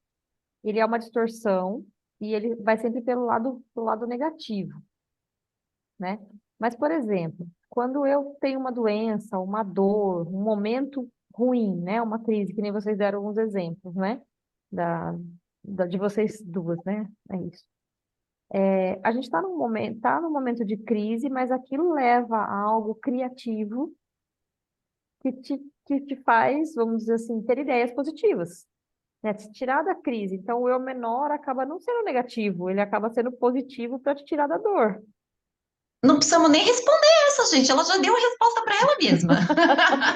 é uma distorção e ele vai sempre pelo lado negativo, né? Mas, por exemplo, quando eu tenho uma doença, uma dor, um momento ruim, né? Uma crise, que nem vocês deram alguns exemplos, né? De vocês duas, né? É isso. A gente está num momento de crise, mas aquilo leva a algo criativo que te faz, vamos dizer assim, ter ideias positivas, né? Se tirar da crise. Então, o eu menor acaba não sendo negativo, ele acaba sendo positivo para te tirar da dor. Não precisamos nem responder essa, gente. Ela já deu a resposta para ela mesma.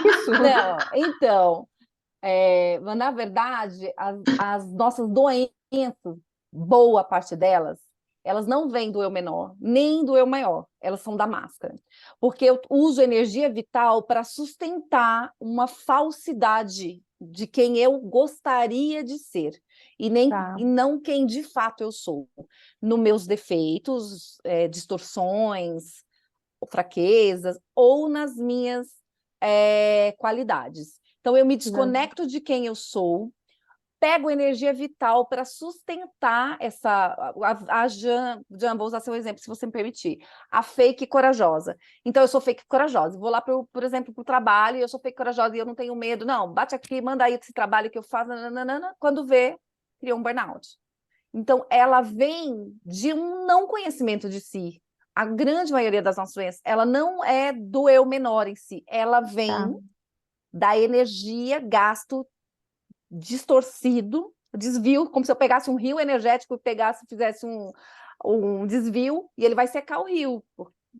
Isso. Não, então, na verdade, as nossas doenças, boa parte delas, elas não vêm do eu menor, nem do eu maior, elas são da máscara. Porque eu uso energia vital para sustentar uma falsidade de quem eu gostaria de ser, e não quem de fato eu sou. Nos meus defeitos, distorções, fraquezas, ou nas minhas qualidades. Então, eu me desconecto de quem eu sou, pego energia vital para sustentar a Jan, vou usar seu exemplo, se você me permitir, a fake corajosa. Então, eu sou fake corajosa, vou lá, por exemplo, para o trabalho, e eu sou fake corajosa e eu não tenho medo, não, bate aqui, manda aí esse trabalho que eu faço, nananana, quando vê, cria um burnout. Então, ela vem de um não conhecimento de si. A grande maioria das nossas doenças, ela não é do eu menor em si, ela vem da energia, gasto distorcido, desvio, como se eu pegasse um rio energético e fizesse um desvio, e ele vai secar o rio.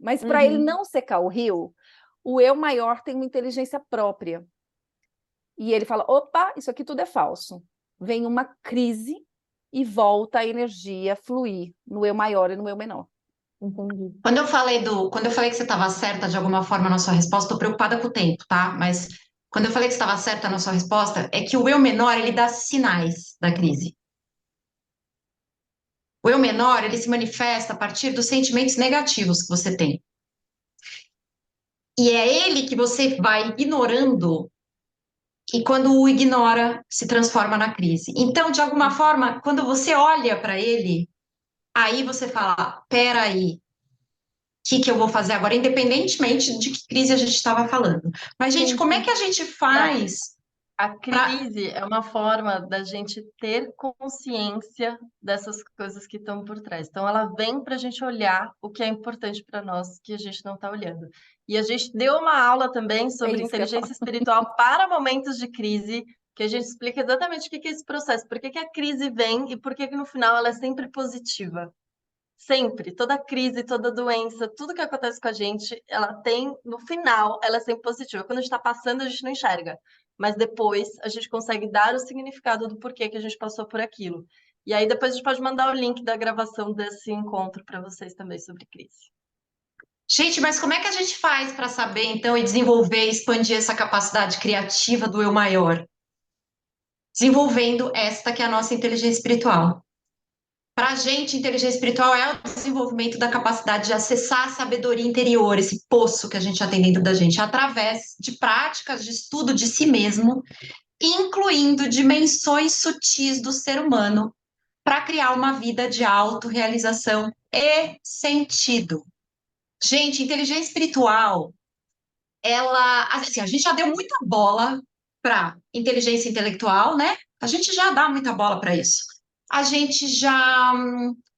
Mas para ele não secar o rio, o eu maior tem uma inteligência própria. E ele fala, opa, isso aqui tudo é falso. Vem uma crise e volta a energia fluir no eu maior e no eu menor. Entendi. Quando eu falei que você estava certa de alguma forma na sua resposta, estou preocupada com o tempo, tá? Mas quando eu falei que você estava certa na sua resposta, é que o eu menor, ele dá sinais da crise. O eu menor, ele se manifesta a partir dos sentimentos negativos que você tem. E é ele que você vai ignorando, e quando o ignora, se transforma na crise. Então, de alguma forma, quando você olha para ele, aí você fala: peraí, que eu vou fazer agora, independentemente de que crise a gente estava falando. Mas, gente, como é Entendi. que a gente E faz a para. crise é uma forma da gente ter consciência dessas coisas que estão por trás. Então, ela vem para a gente olhar o que é importante para nós, que a gente não está olhando. E a gente deu uma aula também É sobre isso que eu ia falar. inteligência espiritual para momentos de crise, que a gente explica exatamente o que é esse processo, por que que a crise vem e por que que no final ela é sempre positiva. Sempre, toda crise, toda doença, tudo que acontece com a gente, ela tem, no final, ela é sempre positiva. Quando a gente está passando, a gente não enxerga, mas depois a gente consegue dar o significado do porquê que a gente passou por aquilo. E aí depois a gente pode mandar o link da gravação desse encontro para vocês também sobre crise. Gente, mas como é que a gente faz para saber, então, e desenvolver, expandir essa capacidade criativa do eu maior? Desenvolvendo esta que é a nossa inteligência espiritual. Para a gente, inteligência espiritual é o desenvolvimento da capacidade de acessar a sabedoria interior, esse poço que a gente já tem dentro da gente, através de práticas de estudo de si mesmo, incluindo dimensões sutis do ser humano, para criar uma vida de autorrealização e sentido. Gente, inteligência espiritual, ela, assim, a gente já deu muita bola para inteligência intelectual, né? A gente já dá muita bola para isso. A gente já,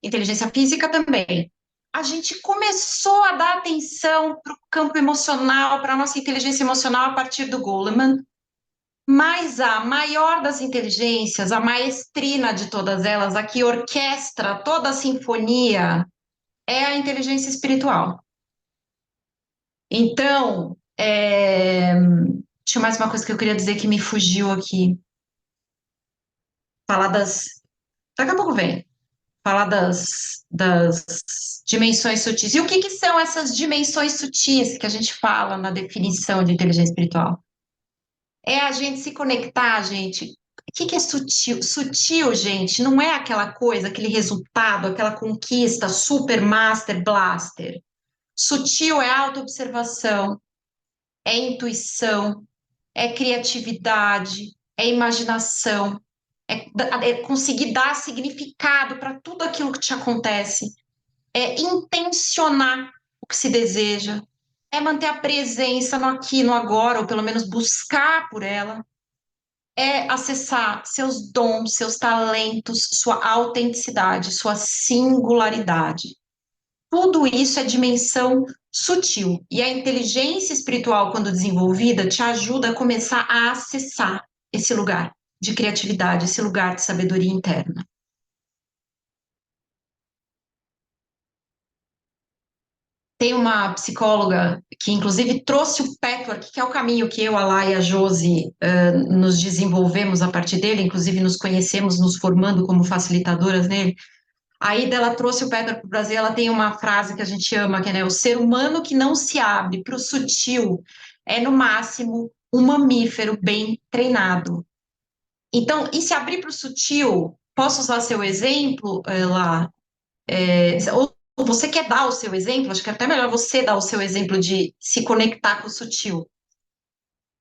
inteligência física também. A gente começou a dar atenção para o campo emocional, para a nossa inteligência emocional a partir do Goleman, mas a maior das inteligências, a maestrina de todas elas, a que orquestra toda a sinfonia, é a inteligência espiritual. Então, tinha mais uma coisa que eu queria dizer que me fugiu aqui. Falar das. Daqui a pouco vem. Falar das dimensões sutis. E o que são essas dimensões sutis que a gente fala na definição de inteligência espiritual? É a gente se conectar, gente. O que é sutil? Sutil, gente, não é aquela coisa, aquele resultado, aquela conquista super master blaster. Sutil é autoobservação, é intuição, é criatividade, é imaginação, é conseguir dar significado para tudo aquilo que te acontece, é intencionar o que se deseja, é manter a presença no aqui, no agora, ou pelo menos buscar por ela, é acessar seus dons, seus talentos, sua autenticidade, sua singularidade. Tudo isso é dimensão sutil. E a inteligência espiritual, quando desenvolvida, te ajuda a começar a acessar esse lugar de criatividade, esse lugar de sabedoria interna. Tem uma psicóloga que, inclusive, trouxe o patchwork, que é o caminho que eu, a Lá e a Josi nos desenvolvemos a partir dele, inclusive nos conhecemos, nos formando como facilitadoras nele. Aí dela trouxe o Petro para o Brasil, ela tem uma frase que a gente ama, que é, né, o ser humano que não se abre para o sutil é, no máximo, um mamífero bem treinado. Então, e se abrir para o sutil, posso usar seu exemplo, lá? Ou você quer dar o seu exemplo? Acho que é até melhor você dar o seu exemplo de se conectar com o sutil.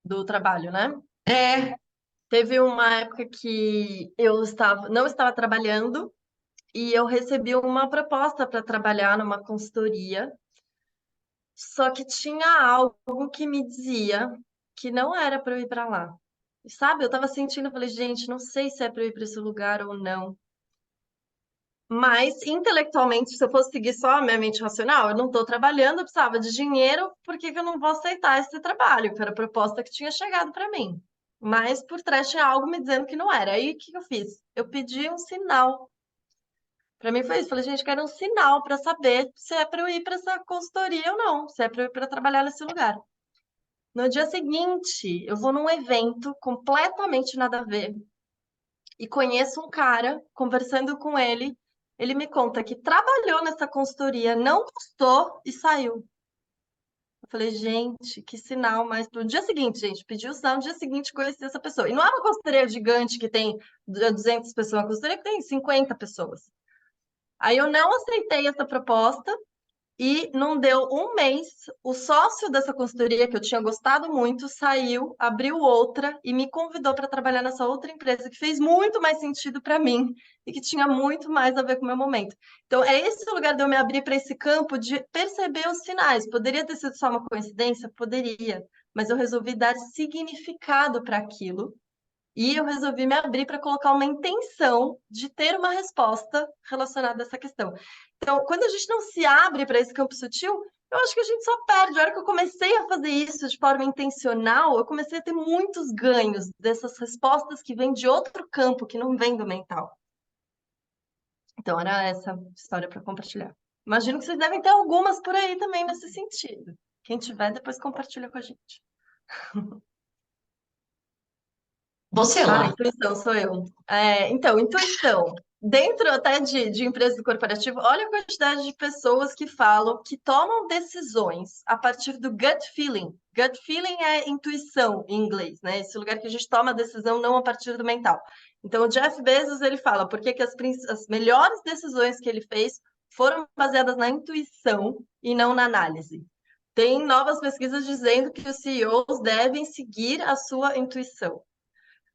Do trabalho, né? É, Teve uma época que eu não estava trabalhando e eu recebi uma proposta para trabalhar numa consultoria, só que tinha algo que me dizia que não era para eu ir para lá. Sabe, eu estava sentindo, eu falei, gente, não sei se é para eu ir para esse lugar ou não. Mas, intelectualmente, se eu fosse seguir só a minha mente racional, eu não estou trabalhando, eu precisava de dinheiro, por que que eu não vou aceitar esse trabalho? Que era a proposta que tinha chegado para mim. Mas por trás tinha algo me dizendo que não era. Aí o que que eu fiz? Eu pedi um sinal. Para mim foi isso. Falei, gente, quero um sinal para saber se é para eu ir para essa consultoria ou não, se é para eu ir para trabalhar nesse lugar. No dia seguinte, eu vou num evento completamente nada a ver e conheço um cara, conversando com ele, ele me conta que trabalhou nessa consultoria, não gostou e saiu. Eu falei, gente, que sinal, mas no dia seguinte, gente, pediu o sinal, no dia seguinte conheci essa pessoa. E não é uma consultoria gigante que tem 200 pessoas, é uma consultoria que tem 50 pessoas. Aí eu não aceitei essa proposta e não deu um mês, o sócio dessa consultoria, que eu tinha gostado muito, saiu, abriu outra e me convidou para trabalhar nessa outra empresa, que fez muito mais sentido para mim e que tinha muito mais a ver com o meu momento. Então, é esse o lugar de eu me abrir para esse campo de perceber os sinais. Poderia ter sido só uma coincidência? Poderia, mas eu resolvi dar significado para aquilo. E eu resolvi me abrir para colocar uma intenção de ter uma resposta relacionada a essa questão. Então, quando a gente não se abre para esse campo sutil, eu acho que a gente só perde. A hora que eu comecei a fazer isso de forma intencional, eu comecei a ter muitos ganhos dessas respostas que vêm de outro campo, que não vem do mental. Então, era essa história para compartilhar. Imagino que vocês devem ter algumas por aí também nesse sentido. Quem tiver, depois compartilha com a gente. Você lá. Intuição, sou eu. Então, intuição. Dentro até de empresa do corporativo, olha a quantidade de pessoas que falam que tomam decisões a partir do gut feeling. Gut feeling é intuição em inglês, né? Esse lugar que a gente toma a decisão não a partir do mental. Então, o Jeff Bezos, ele fala por que as melhores decisões que ele fez foram baseadas na intuição e não na análise. Tem novas pesquisas dizendo que os CEOs devem seguir a sua intuição.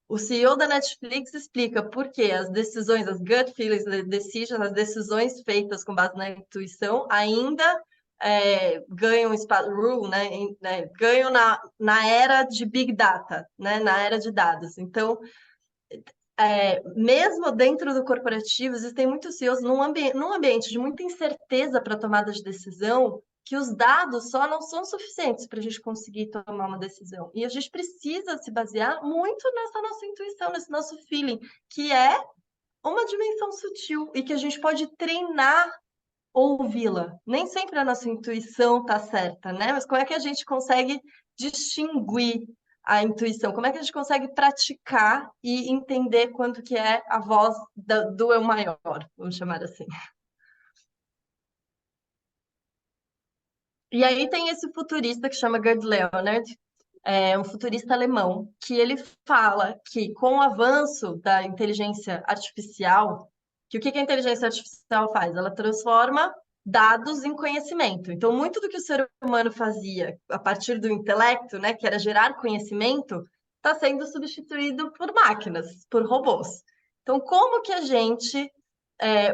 O CEO da Netflix explica por que as decisões, as gut feelings decisions, as decisões feitas com base na intuição ainda ganham espaço, ganham na era de Big Data, né, na era de dados. Então, mesmo dentro do corporativo, existem muitos CEOs num ambiente de muita incerteza para tomada de decisão, que os dados só não são suficientes para a gente conseguir tomar uma decisão. E a gente precisa se basear muito nessa nossa intuição, nesse nosso feeling, que é uma dimensão sutil e que a gente pode treinar ouvi-la. Nem sempre a nossa intuição está certa, né? Mas como é que a gente consegue distinguir a intuição? Como é que a gente consegue praticar e entender quando que é a voz do eu maior, vamos chamar assim. E aí tem esse futurista que chama Gerd Leonard, um futurista alemão, que ele fala que com o avanço da inteligência artificial, que o que a inteligência artificial faz? Ela transforma dados em conhecimento. Então, muito do que o ser humano fazia a partir do intelecto, né, que era gerar conhecimento, está sendo substituído por máquinas, por robôs. Então, como que a gente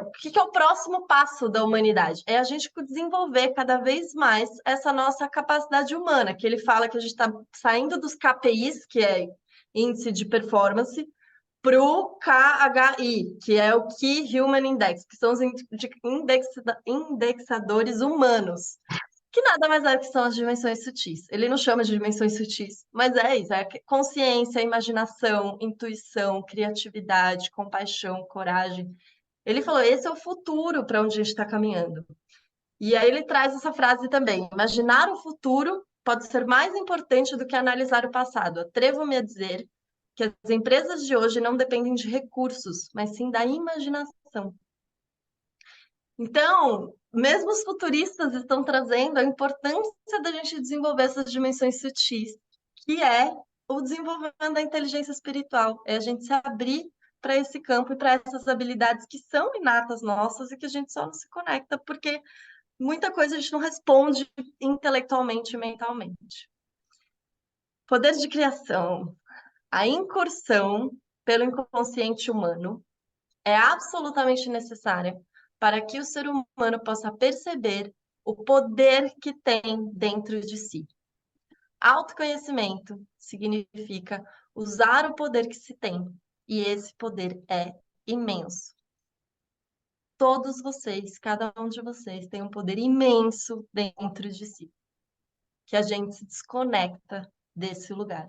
o que é o próximo passo da humanidade? É a gente desenvolver cada vez mais essa nossa capacidade humana, que ele fala que a gente está saindo dos KPIs, que é índice de performance, para o KHI, que é o Key Human Index, que são os indexadores humanos, que nada mais é que são as dimensões sutis. Ele não chama de dimensões sutis, mas é isso, é consciência, imaginação, intuição, criatividade, compaixão, coragem. Ele falou: esse é o futuro para onde a gente está caminhando. E aí ele traz essa frase também: imaginar o futuro pode ser mais importante do que analisar o passado. Atrevo-me a dizer que as empresas de hoje não dependem de recursos, mas sim da imaginação. Então, mesmo os futuristas estão trazendo a importância da gente desenvolver essas dimensões sutis, que é o desenvolvimento da inteligência espiritual, é a gente se abrir para esse campo e para essas habilidades que são inatas nossas e que a gente só não se conecta porque muita coisa a gente não responde intelectualmente e mentalmente. Poder de criação, a incursão pelo inconsciente humano é absolutamente necessária para que o ser humano possa perceber o poder que tem dentro de si. Autoconhecimento significa usar o poder que se tem, e esse poder é imenso. Todos vocês, cada um de vocês, tem um poder imenso dentro de si, que a gente se desconecta desse lugar.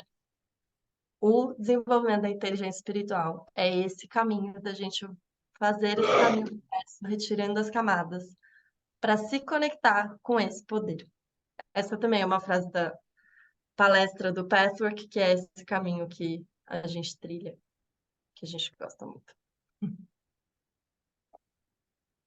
O desenvolvimento da inteligência espiritual é esse caminho da gente fazer esse caminho inverso, retirando as camadas, para se conectar com esse poder. Essa também é uma frase da palestra do Pathwork, que é esse caminho que a gente trilha, que a gente gosta muito.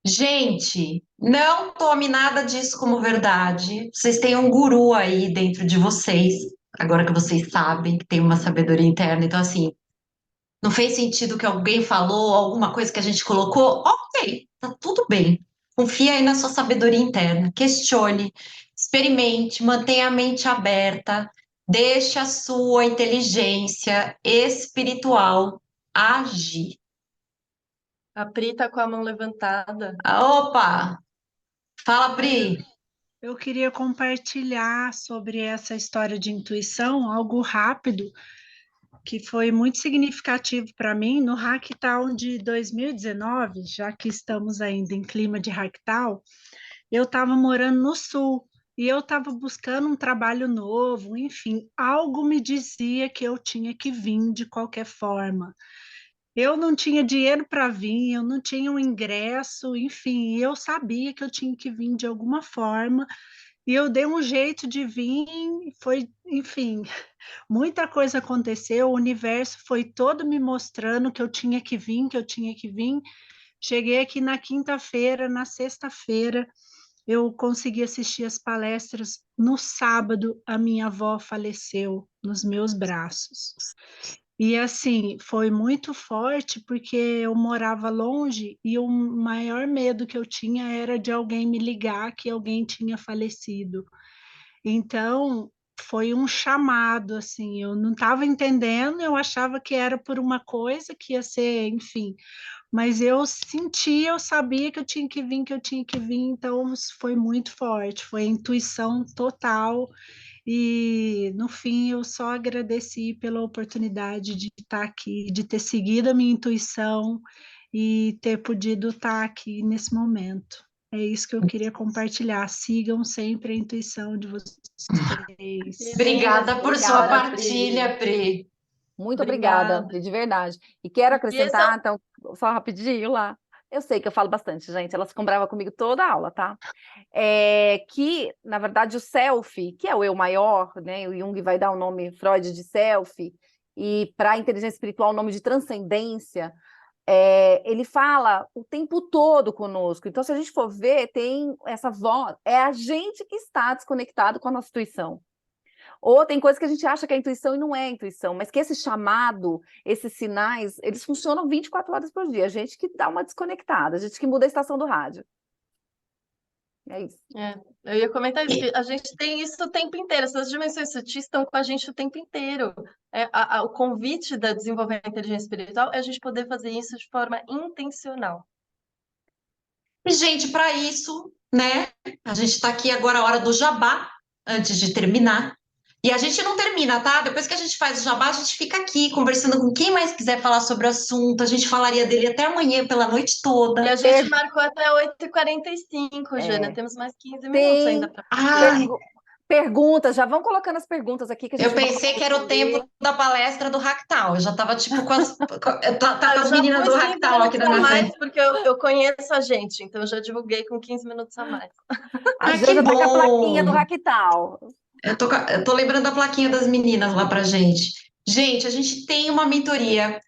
Gente, não tome nada disso como verdade. Vocês têm um guru aí dentro de vocês, agora que vocês sabem que tem uma sabedoria interna. Então, assim, não fez sentido o que alguém falou, alguma coisa que a gente colocou? Ok, tá tudo bem. Confia aí na sua sabedoria interna. Questione, experimente, mantenha a mente aberta, deixe a sua inteligência espiritual agir. A Pri tá com a mão levantada. Opa! Fala, Pri. Eu queria compartilhar sobre essa história de intuição, algo rápido, que foi muito significativo para mim no Hacktown de 2019, já que estamos ainda em clima de Hacktown. Eu estava morando no Sul e eu estava buscando um trabalho novo, enfim, algo me dizia que eu tinha que vir de qualquer forma. Eu não tinha dinheiro para vir, eu não tinha um ingresso, enfim, eu sabia que eu tinha que vir de alguma forma e eu dei um jeito de vir, foi, enfim, muita coisa aconteceu, o universo foi todo me mostrando que eu tinha que vir, que eu tinha que vir. Cheguei aqui na quinta-feira, na sexta-feira, eu consegui assistir as palestras. No sábado, a minha avó faleceu nos meus braços. E assim, foi muito forte porque eu morava longe e o maior medo que eu tinha era de alguém me ligar que alguém tinha falecido. Então, foi um chamado, assim, eu não estava entendendo, eu achava que era por uma coisa que ia ser, enfim, mas eu sentia, eu sabia que eu tinha que vir, que eu tinha que vir, então foi muito forte, foi intuição total, e no fim eu só agradeci pela oportunidade de estar aqui, de ter seguido a minha intuição e ter podido estar aqui nesse momento. É isso que eu queria compartilhar. Sigam sempre a intuição de vocês. Que Obrigada linda por sua história, partilha, Pri. Muito obrigada, Obrigada. de verdade. E quero E esse é acrescentar, então, só rapidinho lá. Eu sei que eu falo bastante, gente. Elas ficam bravas comigo toda a aula, tá? Que, na verdade, o self, que é o eu maior, né? O Jung vai dar o nome Freud de self, e para a inteligência espiritual, o nome de transcendência. Ele fala o tempo todo conosco. Então, se a gente for ver, tem essa voz, é a gente que está desconectado com a nossa intuição. Ou tem coisa que a gente acha que é intuição e não é intuição, mas que esse chamado, esses sinais, eles funcionam 24 horas por dia. A gente que dá uma desconectada, a gente que muda a estação do rádio. É isso. Eu ia comentar isso, que a gente tem isso o tempo inteiro, essas dimensões sutis estão com a gente o tempo inteiro. O convite da desenvolver a inteligência espiritual é a gente poder fazer isso de forma intencional. E, gente, para isso, né? A gente está aqui agora a hora do jabá, antes de terminar. E a gente não termina, tá? Depois que a gente faz o jabá, a gente fica aqui conversando com quem mais quiser falar sobre o assunto. A gente falaria dele até amanhã, pela noite E toda. a gente marcou até 8h45, Jana. Temos mais 15 minutos ainda para Ai, Perguntas, já vão colocando as perguntas aqui que a gente eu não vai pensei que era o responder. tempo da palestra do Hacktal. Eu já estava tipo com as, tá com Eu as já meninas do pus 15 Hacktal aqui minutos na a minha mais, frente. porque eu conheço a gente, então eu já divulguei com 15 minutos a mais. A Ah, Janja que tá com a plaquinha do bom! Hacktal. Eu tô lembrando da plaquinha das meninas lá pra gente. Gente, a gente tem uma mentoria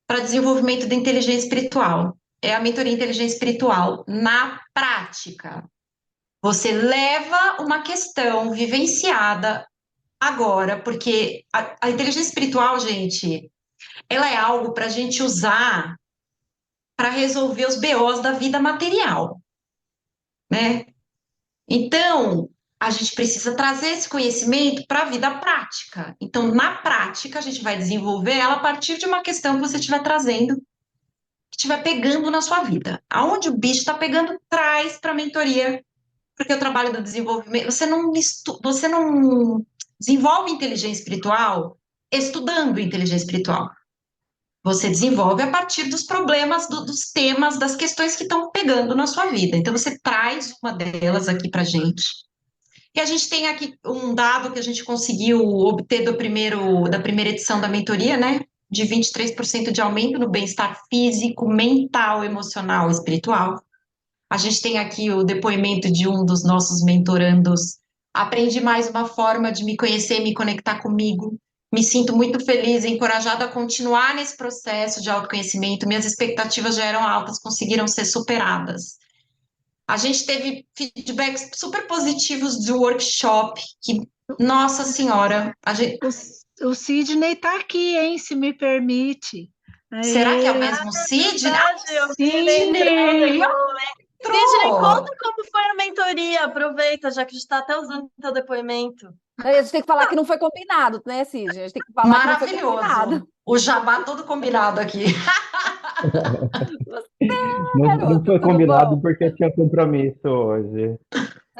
para desenvolvimento da inteligência espiritual. É a mentoria inteligência espiritual na prática. Você leva uma questão vivenciada agora, porque a inteligência espiritual, gente, ela é algo para a gente usar para resolver os BOs da vida material, né? Então, a gente precisa trazer esse conhecimento para a vida prática. Então, na prática, a gente vai desenvolver ela a partir de uma questão que você estiver trazendo, que estiver pegando na sua vida. Aonde o bicho está pegando, traz para a mentoria, porque o trabalho do desenvolvimento, você não desenvolve inteligência espiritual estudando inteligência espiritual. Você desenvolve a partir dos problemas, dos temas, das questões que estão pegando na sua vida. Então, você traz uma delas aqui para a gente. E a gente tem aqui um dado que a gente conseguiu obter da primeira edição da mentoria, né? De 23% de aumento no bem-estar físico, mental, emocional e espiritual. A gente tem aqui o depoimento de um dos nossos mentorandos. Aprendi mais uma forma de me conhecer e me conectar comigo. Me sinto muito feliz, encorajada a continuar nesse processo de autoconhecimento. Minhas expectativas já eram altas, conseguiram ser superadas. A gente teve feedbacks super positivos do workshop, que, nossa senhora, O Sidney está aqui, hein, se me permite. será que é o Aê, mesmo Sidney? Verdade, eu fiquei Sidney! lembrando agora. Sidney, Entrou! conta como foi a mentoria. Aproveita, já que a gente está até usando o teu depoimento. Aí a gente tem que falar que não foi combinado, né, Cid? A gente tem que falar que não foi combinado. Maravilhoso! O jabá todo combinado aqui. Não foi Tudo combinado bom? porque eu tinha compromisso hoje.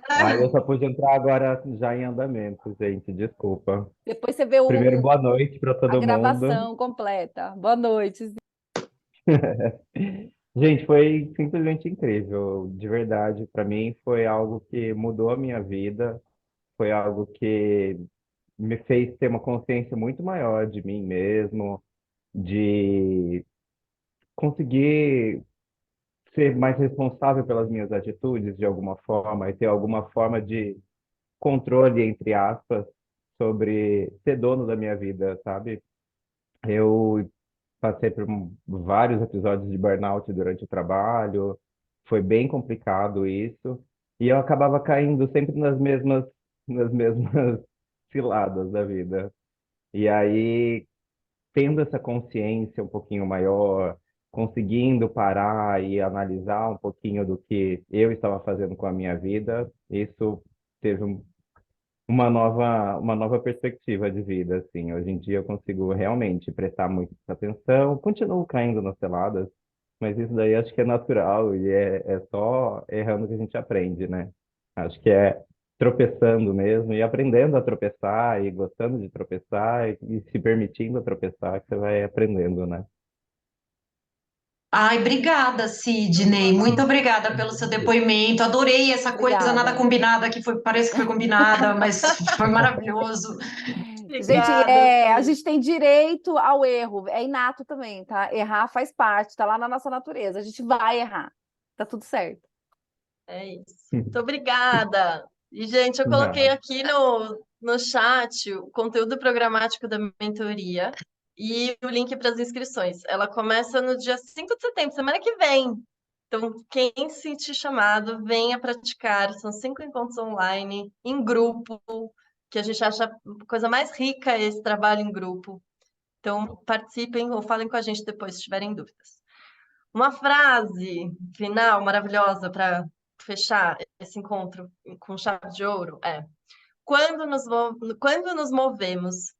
Aí eu só pude entrar agora já em andamento, gente. Desculpa. Depois você vê Primeiro, boa noite para a todo mundo. gravação completa. Boa noite. Gente, foi simplesmente incrível, de verdade. Para mim, foi algo que mudou a minha vida. Foi algo que me fez ter uma consciência muito maior de mim mesmo, de conseguir ser mais responsável pelas minhas atitudes de alguma forma e ter alguma forma de controle, entre aspas, sobre ser dono da minha vida, sabe? Eu passei por vários episódios de burnout durante o trabalho, foi bem complicado isso, e eu acabava caindo sempre nas mesmas ciladas da vida. E aí, tendo essa consciência um pouquinho maior, conseguindo parar e analisar um pouquinho do que eu estava fazendo com a minha vida, isso teve uma nova perspectiva de vida, assim. Hoje em dia eu consigo realmente prestar muita atenção, continuo caindo nas celadas, mas isso daí acho que é natural e é só errando que a gente aprende, né? Acho que é tropeçando mesmo e aprendendo a tropeçar e gostando de tropeçar e se permitindo tropeçar que você vai aprendendo, né? Ai, obrigada, Sidney. Muito obrigada pelo seu depoimento. Adorei essa coisa nada Obrigada. combinada que foi, parece que foi combinada, mas foi maravilhoso. Gente, Obrigada, a Cid. gente tem direito ao erro, é inato também, tá? Errar faz parte, tá lá na nossa natureza. A gente vai errar, tá tudo certo. É isso. Muito obrigada. E, gente, eu coloquei Não. aqui no chat o conteúdo programático da mentoria e o link para as inscrições. Ela começa no dia 5 de setembro, semana que vem. Então, quem se sentir chamado, venha praticar. São 5 encontros online, em grupo, que a gente acha a coisa mais rica esse trabalho em grupo. Então, participem ou falem com a gente depois, se tiverem dúvidas. Uma frase final maravilhosa para fechar esse encontro com chave de ouro é: quando nos movemos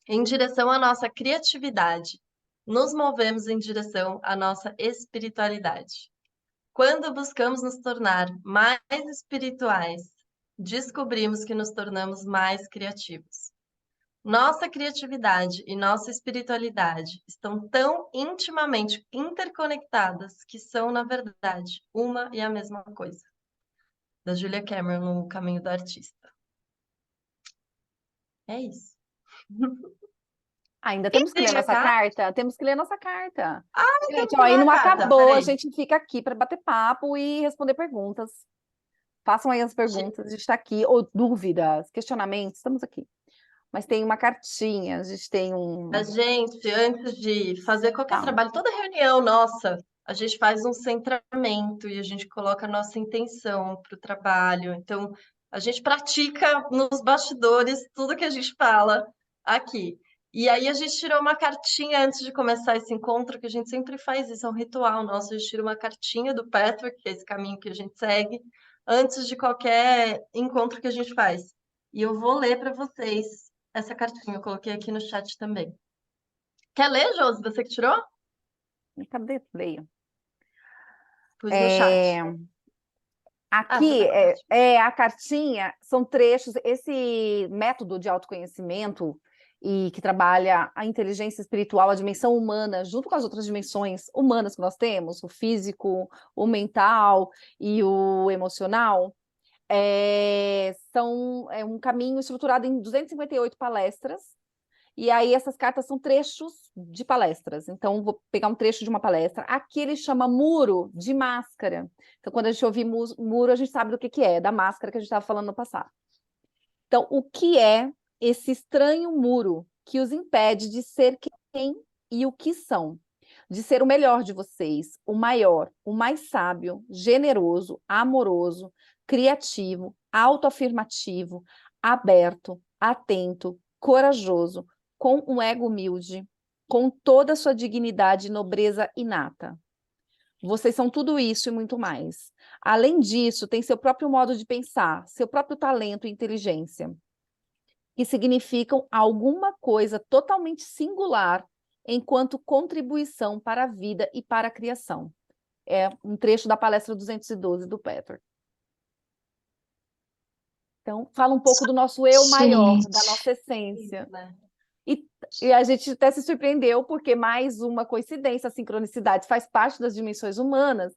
em direção à nossa criatividade, nos movemos em direção à nossa espiritualidade. Quando buscamos nos tornar mais espirituais, descobrimos que nos tornamos mais criativos. Nossa criatividade e nossa espiritualidade estão tão intimamente interconectadas que são, na verdade, uma e a mesma coisa. Da Julia Cameron, no Caminho do Artista. É isso. Ainda temos que ler tem a nossa carta? carta? Temos que ler nossa carta. Gente, temos ó, que aí ler a não carta, acabou, a peraí. gente fica aqui para bater papo e responder perguntas. Façam aí as perguntas, a gente está aqui, ou dúvidas, questionamentos, estamos aqui. Mas tem uma cartinha, a gente tem um. A gente, antes de fazer qualquer Tá. trabalho, toda reunião nossa, a gente faz um centramento e a gente coloca a nossa intenção para o trabalho. Então, a gente pratica nos bastidores tudo que a gente fala aqui. E aí a gente tirou uma cartinha antes de começar esse encontro, que a gente sempre faz isso, é um ritual nosso. A gente tira uma cartinha do Patrick, que é esse caminho que a gente segue, antes de qualquer encontro que a gente faz. E eu vou ler para vocês essa cartinha, eu coloquei aqui no chat também. Quer ler, Josi? Você que tirou? Cadê? Leio. Pus no chat. Aqui, você tá a cartinha são trechos. Esse método de autoconhecimento e que trabalha a inteligência espiritual, a dimensão humana, junto com as outras dimensões humanas que nós temos, o físico, o mental e o emocional, é um caminho estruturado em 258 palestras. E aí essas cartas são trechos de palestras. Então, vou pegar um trecho de uma palestra. Aqui ele chama muro de máscara. Então, quando a gente ouvir muro, a gente sabe do que é, da máscara que a gente estava falando no passado. Então, o que é esse estranho muro que os impede de ser quem e o que são, de ser o melhor de vocês, o maior, o mais sábio, generoso, amoroso, criativo, autoafirmativo, aberto, atento, corajoso, com um ego humilde, com toda a sua dignidade e nobreza inata. Vocês são tudo isso e muito mais. Além disso, tem seu próprio modo de pensar, seu próprio talento e inteligência, que significam alguma coisa totalmente singular enquanto contribuição para a vida e para a criação. É um trecho da palestra 212 do Peter. Então, fala um pouco do nosso eu maior, da nossa essência. E a gente até se surpreendeu, porque mais uma coincidência, a sincronicidade faz parte das dimensões humanas.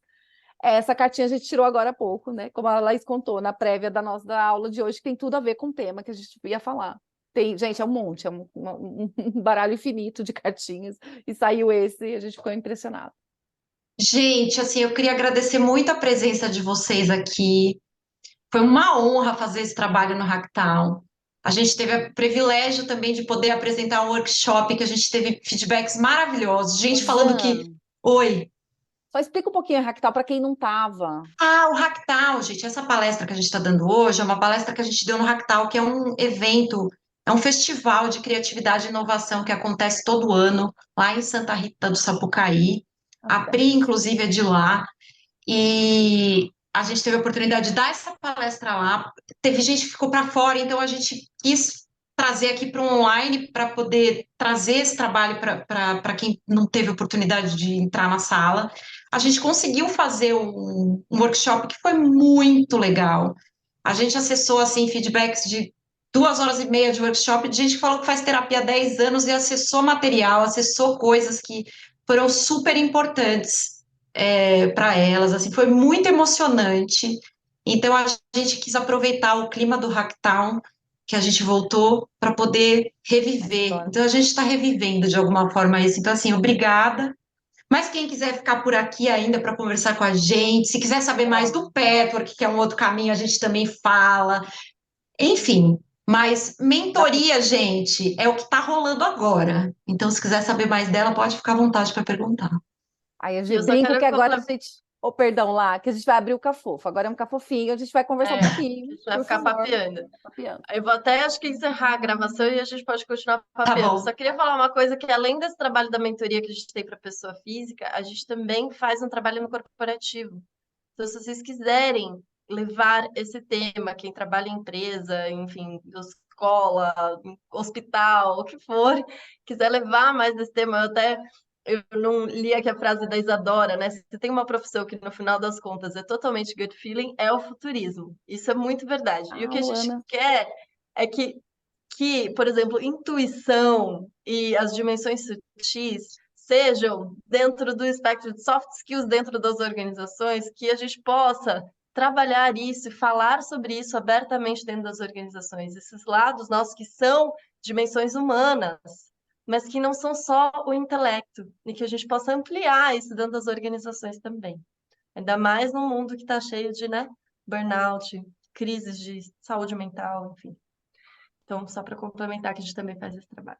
Essa cartinha a gente tirou agora há pouco, né? Como a Laís contou na prévia da nossa aula de hoje, que tem tudo a ver com o tema que a gente ia falar. Tem, gente, é um monte, é um baralho infinito de cartinhas, e saiu esse e a gente ficou impressionado. Gente, assim, eu queria agradecer muito a presença de vocês aqui. Foi uma honra fazer esse trabalho no Hacktown. A gente teve o privilégio também de poder apresentar um workshop que a gente teve feedbacks maravilhosos. Gente falando que... Oi. Só explica um pouquinho a Hacktown para quem não estava. Ah, o Hacktown, gente, essa palestra que a gente está dando hoje é uma palestra que a gente deu no Hacktown, que é um evento, é um festival de criatividade e inovação que acontece todo ano lá em Santa Rita do Sapucaí. A Pri, inclusive, é de lá. E a gente teve a oportunidade de dar essa palestra lá. Teve gente que ficou para fora, então a gente quis trazer aqui para o online para poder trazer esse trabalho para quem não teve oportunidade de entrar na sala. A gente conseguiu fazer um workshop que foi muito legal. A gente acessou assim feedbacks de 2 horas e meia de workshop, de gente que falou que faz terapia há 10 anos e acessou material, acessou coisas que foram super importantes para elas, assim, foi muito emocionante. Então a gente quis aproveitar o clima do Hacktown, que a gente voltou, para poder reviver. Então a gente está revivendo de alguma forma isso. Então, assim, obrigada. Mas quem quiser ficar por aqui ainda para conversar com a gente, se quiser saber mais do Petwork, que é um outro caminho, a gente também fala. Enfim, mas mentoria, gente, é o que está rolando agora. Então, se quiser saber mais dela, pode ficar à vontade para perguntar. Aí a gente brinca que agora a gente... Oh, perdão, lá, que a gente vai abrir o Cafofo. Agora é um Cafofinho, a gente vai conversar um pouquinho. A gente vai por ficar favor. papeando. Papeando. Eu vou até, acho que, encerrar a gravação e a gente pode continuar Tá papeando. bom. Só queria falar uma coisa, que além desse trabalho da mentoria que a gente tem para pessoa física, a gente também faz um trabalho no corporativo. Então, se vocês quiserem levar esse tema, quem trabalha em empresa, enfim, escola, hospital, o que for, quiser levar mais desse tema, eu não li aqui a frase da Isadora, né? Se tem uma profissão que no final das contas é totalmente gut feeling, é o futurismo. Isso é muito verdade. E o que a gente Luana. quer é que, por exemplo, intuição e as dimensões sutis sejam dentro do espectro de soft skills dentro das organizações, que a gente possa trabalhar isso e falar sobre isso abertamente dentro das organizações. Esses lados nossos que são dimensões humanas, mas que não são só o intelecto, e que a gente possa ampliar isso dentro das organizações também. Ainda mais num mundo que está cheio de, né, burnout, crises de saúde mental, enfim. Então, só para complementar que a gente também faz esse trabalho.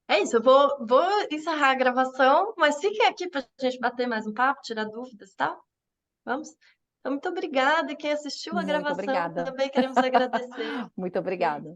É isso, eu vou encerrar a gravação, mas fiquem aqui para a gente bater mais um papo, tirar dúvidas, tá? Vamos? Então, muito obrigada. E quem assistiu a Muito gravação obrigada. também queremos agradecer. Muito obrigada.